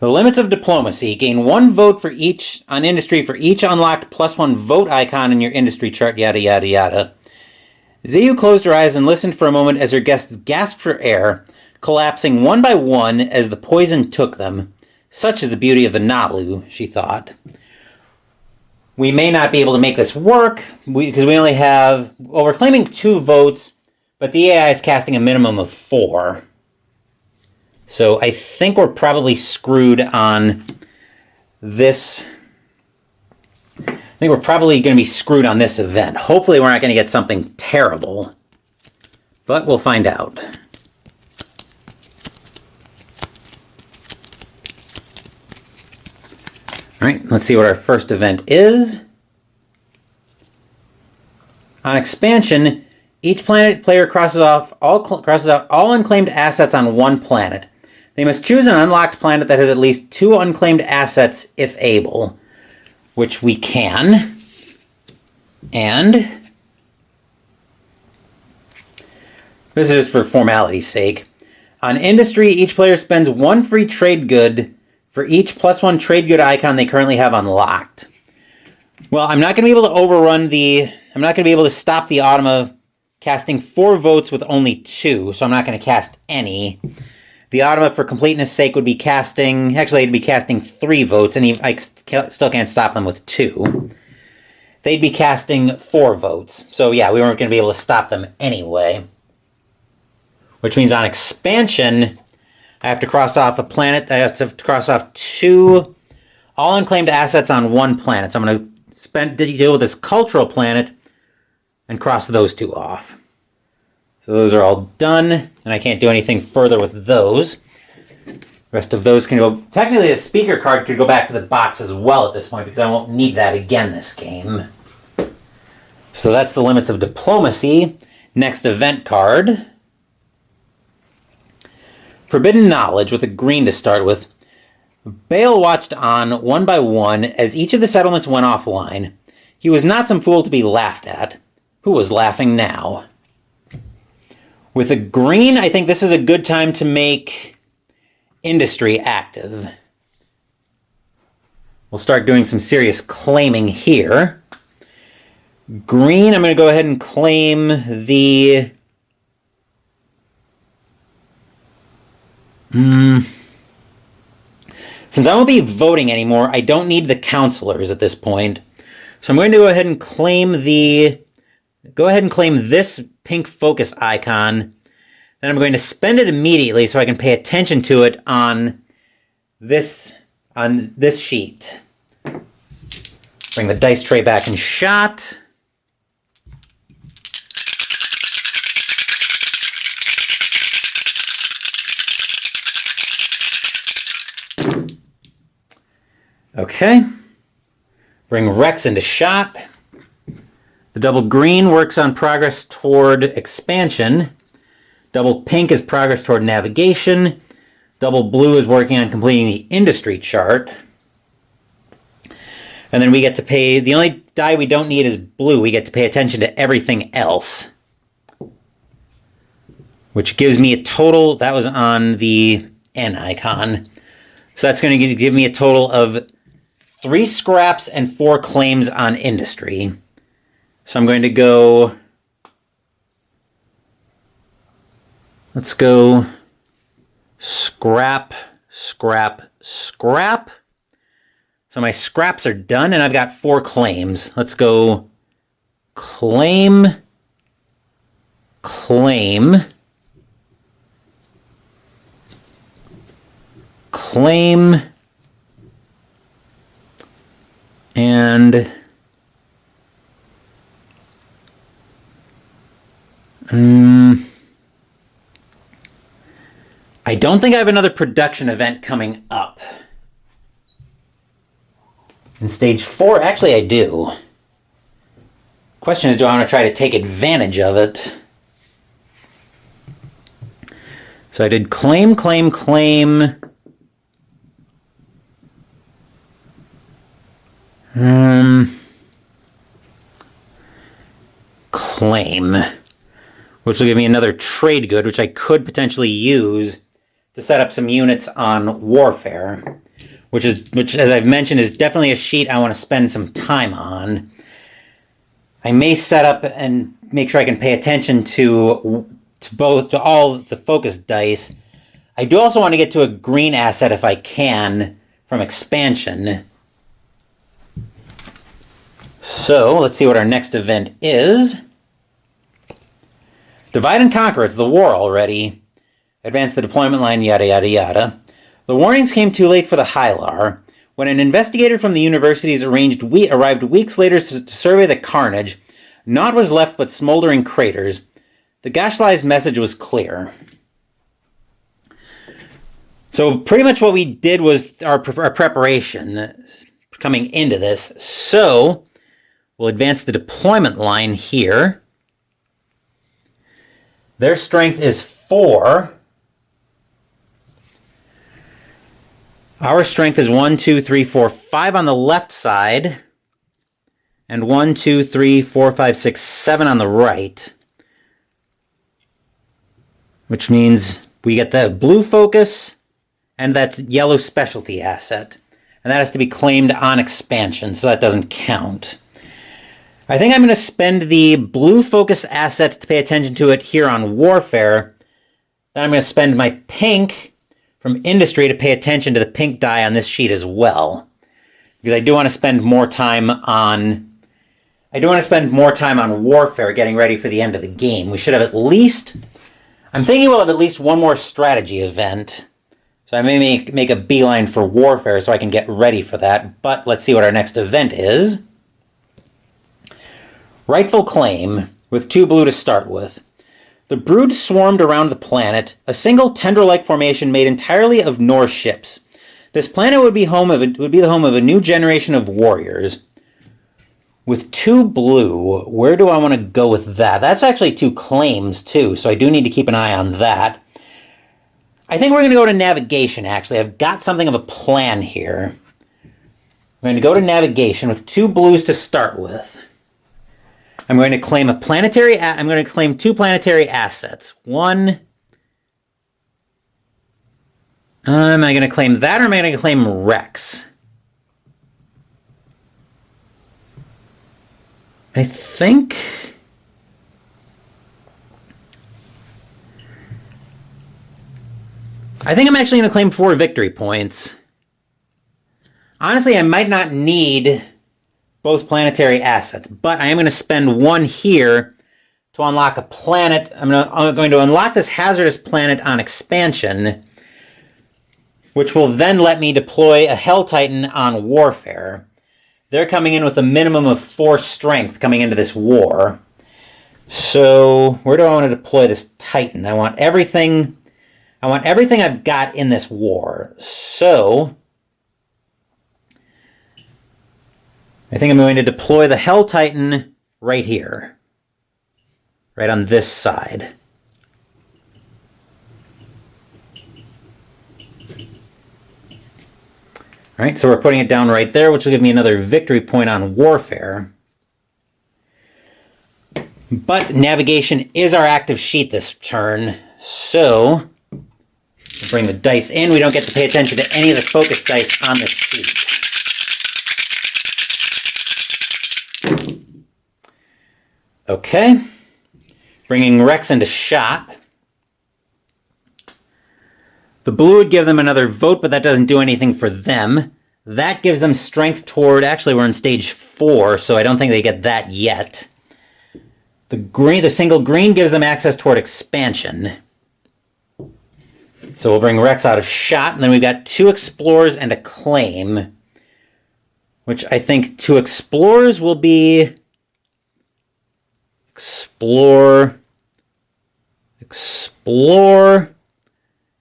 The limits of diplomacy. Gain 1 vote for each on industry for each unlocked +1 vote icon in your industry chart, yada, yada, yada. Ziyu closed her eyes and listened for a moment as her guests gasped for air, collapsing one by one as the poison took them. Such is the beauty of the Nalu, she thought. We may not be able to make this work, because we only have... Well, we're claiming 2 votes, but the AI is casting a minimum of 4. So I think we're probably screwed on this. I think we're probably going to be screwed on this event. Hopefully we're not going to get something terrible, but we'll find out. All right, let's see what our first event is. On expansion, each player crosses out all unclaimed assets on one planet. They must choose an unlocked planet that has at least 2 unclaimed assets if able, which we can. And this is just for formality's sake. On industry, each player spends 1 free trade good for each +1 trade good icon they currently have unlocked. Well, I'm not going to be able to overrun I'm not going to be able to stop the Automa casting 4 votes with only 2, so I'm not going to cast any. The Automa, for completeness' sake, would be casting... Actually, it'd be casting 3 votes, and I still can't stop them with 2. They'd be casting 4 votes. So, yeah, we weren't going to be able to stop them anyway. Which means on expansion, I have to cross off a planet. I have to cross off 2 all unclaimed assets on 1 planet. So I'm going to deal with this cultural planet and cross those 2 off. So those are all done, and I can't do anything further with those. The rest of those can go... Technically, the speaker card could go back to the box as well at this point, because I won't need that again this game. So that's the limits of diplomacy. Next event card. Forbidden Knowledge, with a green to start with. Bale watched on, one by one, as each of the settlements went offline. He was not some fool to be laughed at. Who was laughing now? With a green, I think this is a good time to make industry active. We'll start doing some serious claiming here. Green, I'm going to go ahead and claim the... Since I won't be voting anymore, I don't need the counselors at this point. So I'm going to go ahead and claim the... Go ahead and claim this pink focus icon. Then I'm going to spend it immediately so I can pay attention to it on this sheet. Bring the dice tray back in shot. Okay. Bring Rex into shot. The double green works on progress toward expansion. Double pink is progress toward navigation. Double blue is working on completing the industry chart. And then we get to pay... The only die we don't need is blue. We get to pay attention to everything else. Which gives me a total... That was on the N icon. So that's going to give me a total of 3 scraps and 4 claims on industry. So I'm going to go... Let's go scrap, scrap, scrap. So my scraps are done, and I've got 4 claims. Let's go claim, claim, claim, and... I don't think I have another production event coming up. In stage 4, actually I do. Question is, do I want to try to take advantage of it? So I did claim, claim, claim. Claim, which will give me another trade good, which I could potentially use to set up some units on warfare, which as I've mentioned is definitely a sheet I want to spend some time on. I may set up and make sure I can pay attention to all the focus dice. I do also want to get to a green asset if I can from expansion. So let's see what our next event is. Divide and conquer. It's the war already. Advance the deployment line, yada, yada, yada. The warnings came too late for the Hylar. When an investigator from the universities arrived weeks later to survey the carnage, naught was left but smoldering craters. The Gashlai's message was clear. So pretty much what we did was our preparation coming into this. So we'll advance the deployment line here. Their strength is 4. Our strength is 1, 2, 3, 4, 5 on the left side. And 1, 2, 3, 4, 5, 6, 7 on the right. Which means we get the blue focus and that yellow specialty asset. And that has to be claimed on expansion, so that doesn't count. I think I'm going to spend the blue focus asset to pay attention to it here on warfare. Then I'm going to spend my pink from industry to pay attention to the pink die on this sheet as well. Because I do want to spend more time on warfare getting ready for the end of the game. We should have at least, I'm thinking we'll have at least one more strategy event. So I may make a beeline for warfare so I can get ready for that. But let's see what our next event is. Rightful claim, with 2 blue to start with. The brood swarmed around the planet, a single tendril-like formation made entirely of Norse ships. This planet would be the home of a new generation of warriors. With 2 blue, where do I want to go with that? That's actually 2 claims, too, so I do need to keep an eye on that. I think we're going to go to navigation, actually. I've got something of a plan here. We're going to go to navigation with 2 blues to start with. I'm going to claim I'm going to claim 2 planetary assets. One. Am I going to claim that, or am I going to claim Rex? I think I'm actually going to claim 4 victory points. Honestly, I might not need both planetary assets, but I am going to spend 1 here to unlock a planet. I'm going to unlock this hazardous planet on expansion, which will then let me deploy a Hell Titan on warfare. They're coming in with a minimum of 4 strength coming into this war. So where do I want to deploy this Titan? I want everything I've got in this war. So I think I'm going to deploy the Hell Titan right here. Right on this side. All right, so we're putting it down right there, which will give me another victory point on warfare. But navigation is our active sheet this turn, so we'll bring the dice in. We don't get to pay attention to any of the focus dice on this sheet. Okay, bringing Rex into shot. The blue would give them another vote, but that doesn't do anything for them. That gives them strength toward, actually we're in stage 4, so I don't think they get that yet. The single green gives them access toward expansion. So we'll bring Rex out of shot, and then we've got 2 explorers and a claim. Which I think 2 explorers will be explore,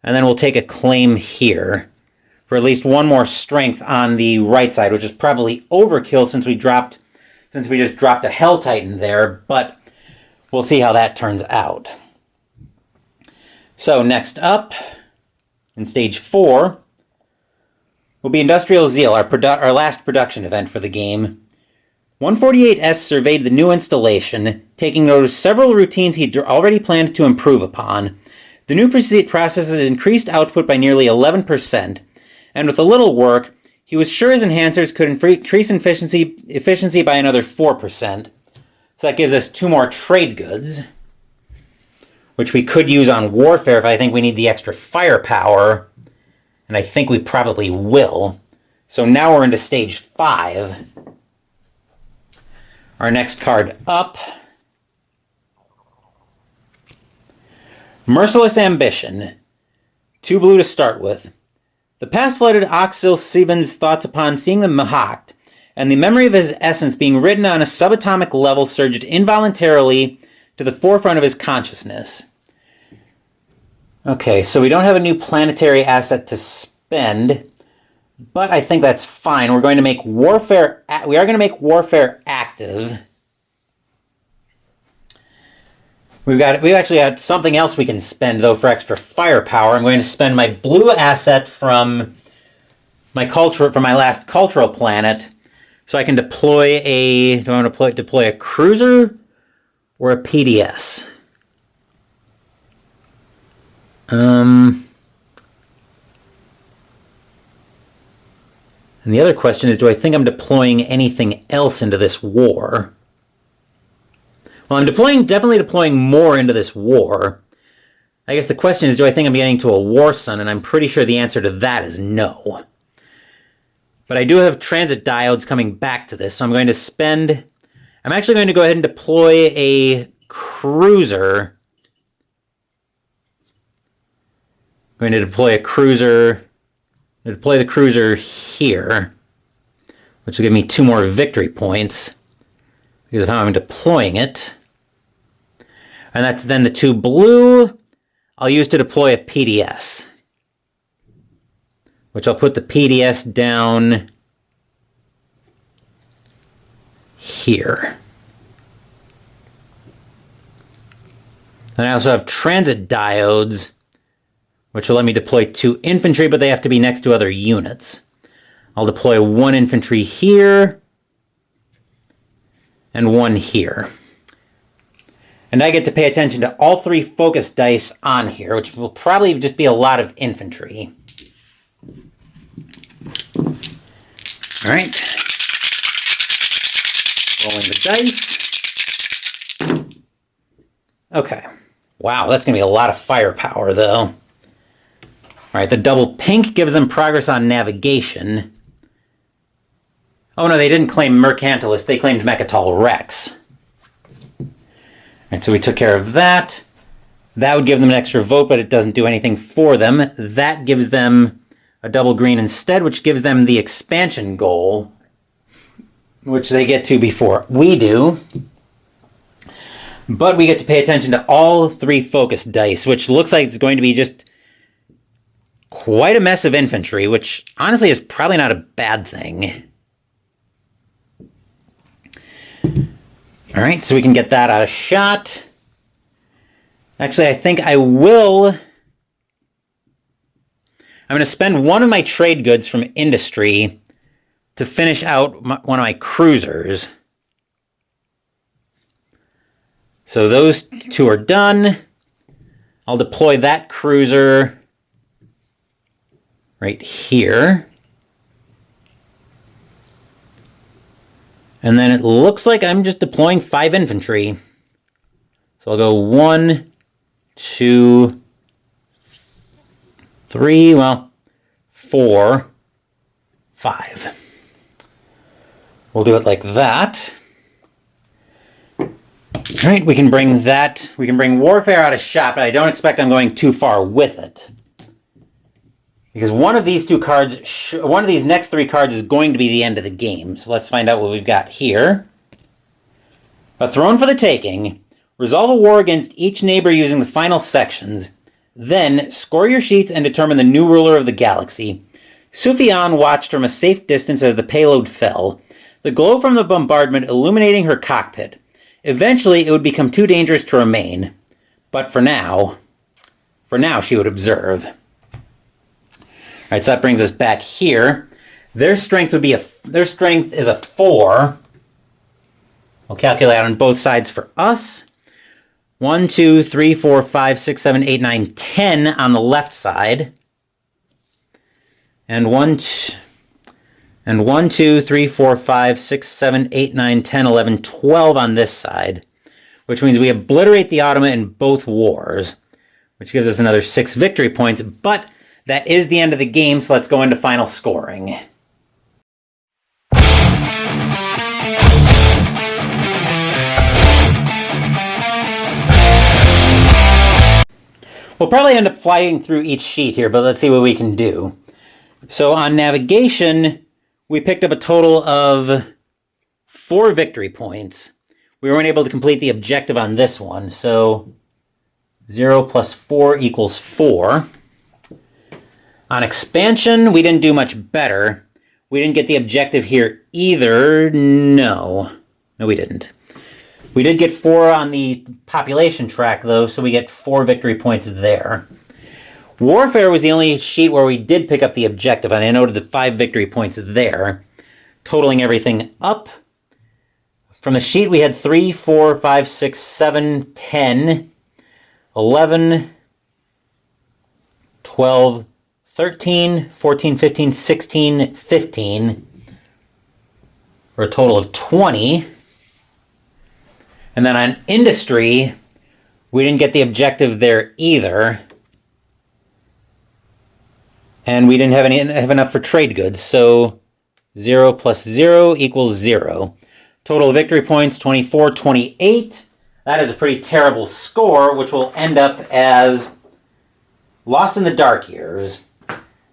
and then we'll take a claim here for at least one more strength on the right side, which is probably overkill since we just dropped a Hell Titan there, but we'll see how that turns out. So next up, in Stage 4, will be Industrial Zeal, our last production event for the game. 148S surveyed the new installation, taking note of several routines he'd already planned to improve upon. The new processes increased output by nearly 11%, and with a little work, he was sure his enhancers could increase efficiency by another 4%. So that gives us 2 more trade goods, which we could use on warfare if I think we need the extra firepower, and I think we probably will. So now we're into Stage 5. Our next card up, Merciless Ambition. 2 blue to start with. The past flooded Oxil Sivan's thoughts upon seeing the Mahact, and the memory of his essence being written on a subatomic level surged involuntarily to the forefront of his consciousness. Okay, so we don't have a new planetary asset to spend, but I think that's fine. We're going to make warfare. We are going to make warfare active. We've actually got something else we can spend though for extra firepower. I'm going to spend my blue asset from my last cultural planet, so I can deploy a. Do I want to deploy a cruiser or a PDS? And the other question is, do I think I'm deploying anything else into this war? Well, I'm definitely deploying more into this war. I guess the question is, do I think I'm getting to a war sun? And I'm pretty sure the answer to that is no. But I do have transit diodes coming back to this, so I'm actually going to go ahead and deploy a cruiser. I'm going to deploy the cruiser here, which will give me 2 more victory points because of how I'm deploying it. And that's then the 2 blue I'll use to deploy a PDS, which I'll put the PDS down here. And I also have transit diodes, which will let me deploy 2 infantry, but they have to be next to other units. I'll deploy 1 infantry here and 1 here. And I get to pay attention to all 3 focus dice on here, which will probably just be a lot of infantry. All right. Rolling the dice. Okay. Wow, that's going to be a lot of firepower, though. All right, the double pink gives them progress on navigation. Oh, no, they didn't claim Mercantilist. They claimed Mechatol Rex. All right, so we took care of that. That would give them an extra vote, but it doesn't do anything for them. That gives them a double green instead, which gives them the expansion goal, which they get to before we do. But we get to pay attention to all 3 focus dice, which looks like it's going to be just quite a mess of infantry, which honestly is probably not a bad thing. All right, so we can get that out of shot. Actually, I think I will. I'm going to spend 1 of my trade goods from industry to finish out one of my cruisers. So those 2 are done. I'll deploy that cruiser right here. And then it looks like I'm just deploying 5 infantry. So I'll go 1, 2, 3, 4, 5. We'll do it like that. All right, we can bring warfare out of shot, but I don't expect I'm going too far with it. Because one of these next 3 cards is going to be the end of the game. So let's find out what we've got here. A throne for the taking. Resolve a war against each neighbor using the final sections. Then, score your sheets and determine the new ruler of the galaxy. Sufyan watched from a safe distance as the payload fell, the glow from the bombardment illuminating her cockpit. Eventually, it would become too dangerous to remain. But for now, she would observe. Alright, so that brings us back here. Their strength is a 4. We'll calculate on both sides for us. 1, 2, 3, 4, 5, 6, 7, 8, 9, 10 on the left side. And 1, 2, 3, 4, 5, 6, 7, 8, 9, 10, 11, 12 on this side. Which means we obliterate the Automa in both wars. Which gives us another 6 victory points. But that is the end of the game, so let's go into final scoring. We'll probably end up flying through each sheet here, but let's see what we can do. So on navigation, we picked up a total of 4 victory points. We weren't able to complete the objective on this one, so 0 plus 4 equals 4. On expansion, we didn't do much better. We didn't get the objective here either. No, we didn't. We did get 4 on the population track, though, so we get 4 victory points there. Warfare was the only sheet where we did pick up the objective, and I noted the 5 victory points there. Totaling everything up. From the sheet, we had 3, 4, 5, 6, 7, 10, 11, 12, 13, 14, 15, 16, 15, for a total of 20. And then on industry, we didn't get the objective there either. And we didn't have enough for trade goods, so 0 plus 0 equals 0. Total victory points, 24, 28. That is a pretty terrible score, which will end up as Lost in the Dark Years.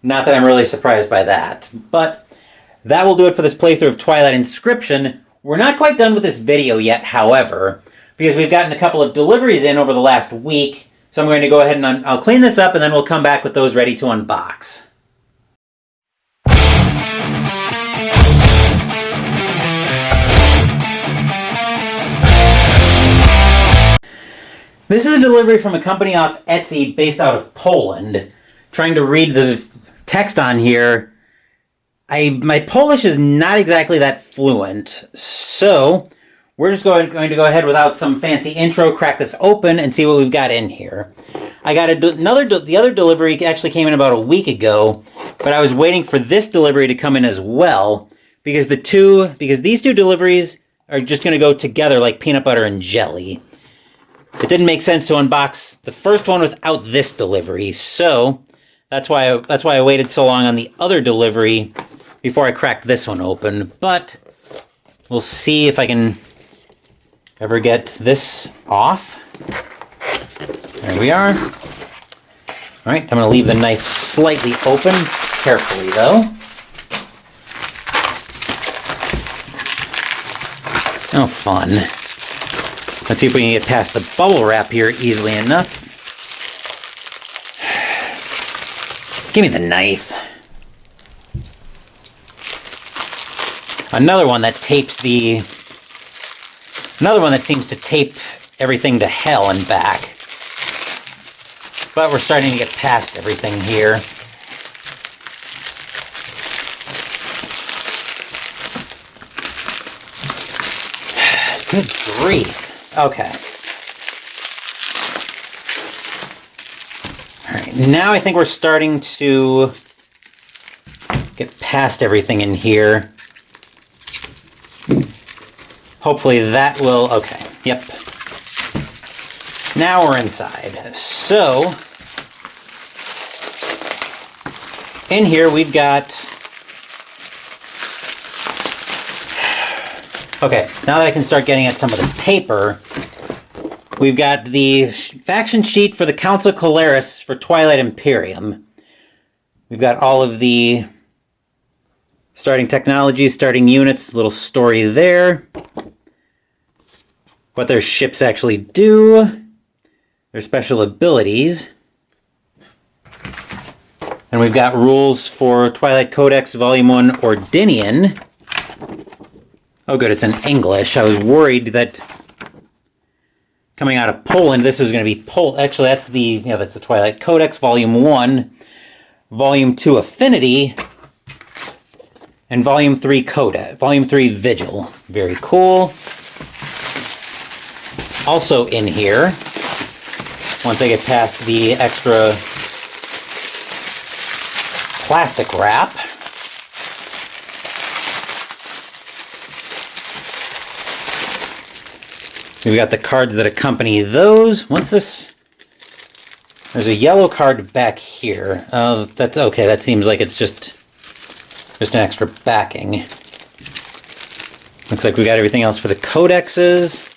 Not that I'm really surprised by that. But that will do it for this playthrough of Twilight Inscription. We're not quite done with this video yet, however, because we've gotten a couple of deliveries in over the last week. So I'm going to go ahead and I'll clean this up, and then we'll come back with those ready to unbox. This is a delivery from a company off Etsy based out of Poland. Trying to read the text on here. My Polish is not exactly that fluent, so we're just going to go ahead without some fancy intro, crack this open, and see what we've got in here. I got the other delivery actually came in about a week ago, but I was waiting for this delivery to come in as well, because these two deliveries are just going to go together like peanut butter and jelly. It didn't make sense to unbox the first one without this delivery, so that's why I waited so long on the other delivery before I cracked this one open. But we'll see if I can ever get this off. There we are. All right, I'm going to leave the knife slightly open, carefully though. Oh, fun. Let's see if we can get past the bubble wrap here easily enough. Give me the knife. Another one that seems to tape everything to hell and back. But we're starting to get past everything here. Good grief. Okay. Alright, now I think we're starting to get past everything in here. Hopefully that will... okay, yep. Now we're inside. So, in here we've got... okay, now that I can start getting at some of the paper, we've got the faction sheet for the Council Colaris for Twilight Imperium. We've got all of the starting technologies, starting units, little story there. What their ships actually do, their special abilities. And we've got rules for Twilight Codex Volume 1 Ordinian. Oh good, it's in English. I was worried that coming out of Poland, this was going to be Actually, that's the Twilight Codex Volume 1, Volume 2 Affinity, and Volume 3 Codex, Volume 3 Vigil. Very cool. Also in here, once I get past the extra plastic wrap, we've got the cards that accompany those. There's a yellow card back here. That's okay. That seems like it's just an extra backing. Looks like we got everything else for the codexes.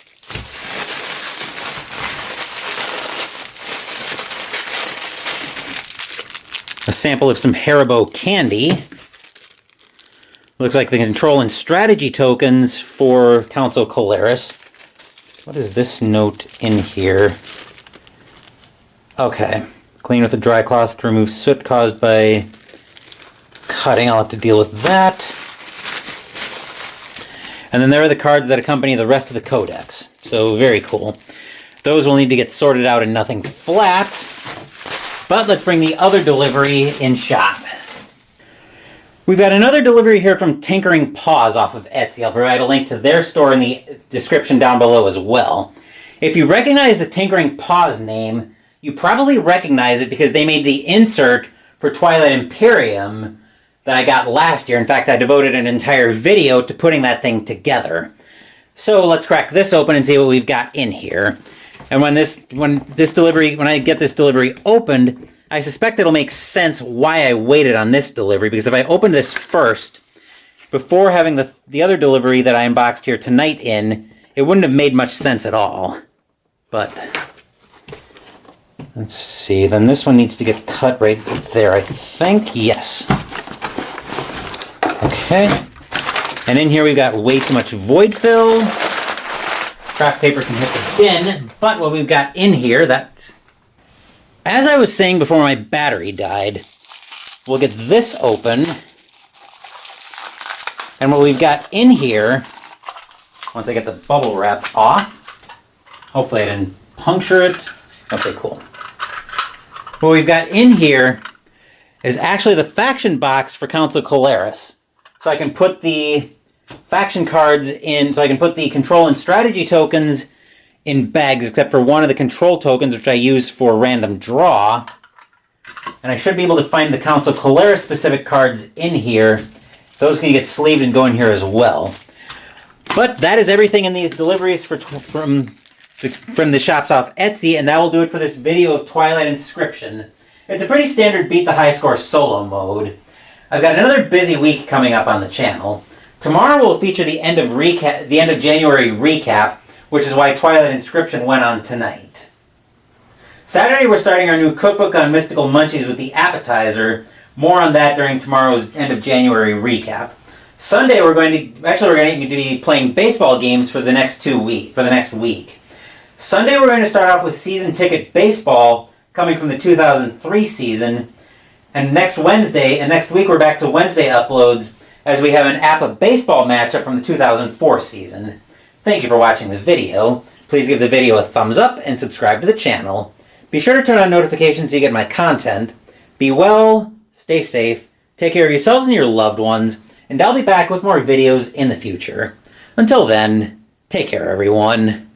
A sample of some Haribo candy. Looks like the control and strategy tokens for Council Colaris. What is this note in here? Okay. Clean with a dry cloth to remove soot caused by cutting. I'll have to deal with that. And then there are the cards that accompany the rest of the codex. So very cool. Those will need to get sorted out in Nothing Flat. But let's bring the other delivery in shop. We've got another delivery here from Tinkering Paws off of Etsy. I'll provide a link to their store in the description down below as well. If you recognize the Tinkering Paws name, you probably recognize it because they made the insert for Twilight Imperium that I got last year. In fact, I devoted an entire video to putting that thing together. So let's crack this open and see what we've got in here. And when I get this delivery opened, I suspect it'll make sense why I waited on this delivery, because if I opened this first, before having the other delivery that I unboxed here tonight in, it wouldn't have made much sense at all. But let's see, then this one needs to get cut right there, I think. Yes. Okay. And in here we've got way too much void fill. Craft paper can hit the bin, but what we've got in here, as I was saying before my battery died, we'll get this open. And what we've got in here, once I get the bubble wrap off, hopefully I didn't puncture it. Okay, cool. What we've got in here is actually the faction box for Council Colaris. So I can put the faction cards in, so I can put the control and strategy tokens in bags, except for one of the control tokens, which I use for random draw. And I should be able to find the Council Colaris specific cards in here. Those can get sleeved and go in here as well. But that is everything in these deliveries from the shops off Etsy, and that will do it for this video of Twilight Inscription. It's a pretty standard beat the high score solo mode. I've got another busy week coming up on the channel. Tomorrow will feature the end of January recap, which is why Twilight Inscription went on tonight. Saturday we're starting our new cookbook on mystical munchies with the appetizer. More on that during tomorrow's end of January recap. Sunday we're going to be playing baseball games for the next week. Sunday we're going to start off with season ticket baseball coming from the 2003 season. And next week we're back to Wednesday uploads as we have an APA baseball matchup from the 2004 season. Thank you for watching the video. Please give the video a thumbs up and subscribe to the channel. Be sure to turn on notifications so you get my content. Be well, stay safe, take care of yourselves and your loved ones, and I'll be back with more videos in the future. Until then, take care everyone.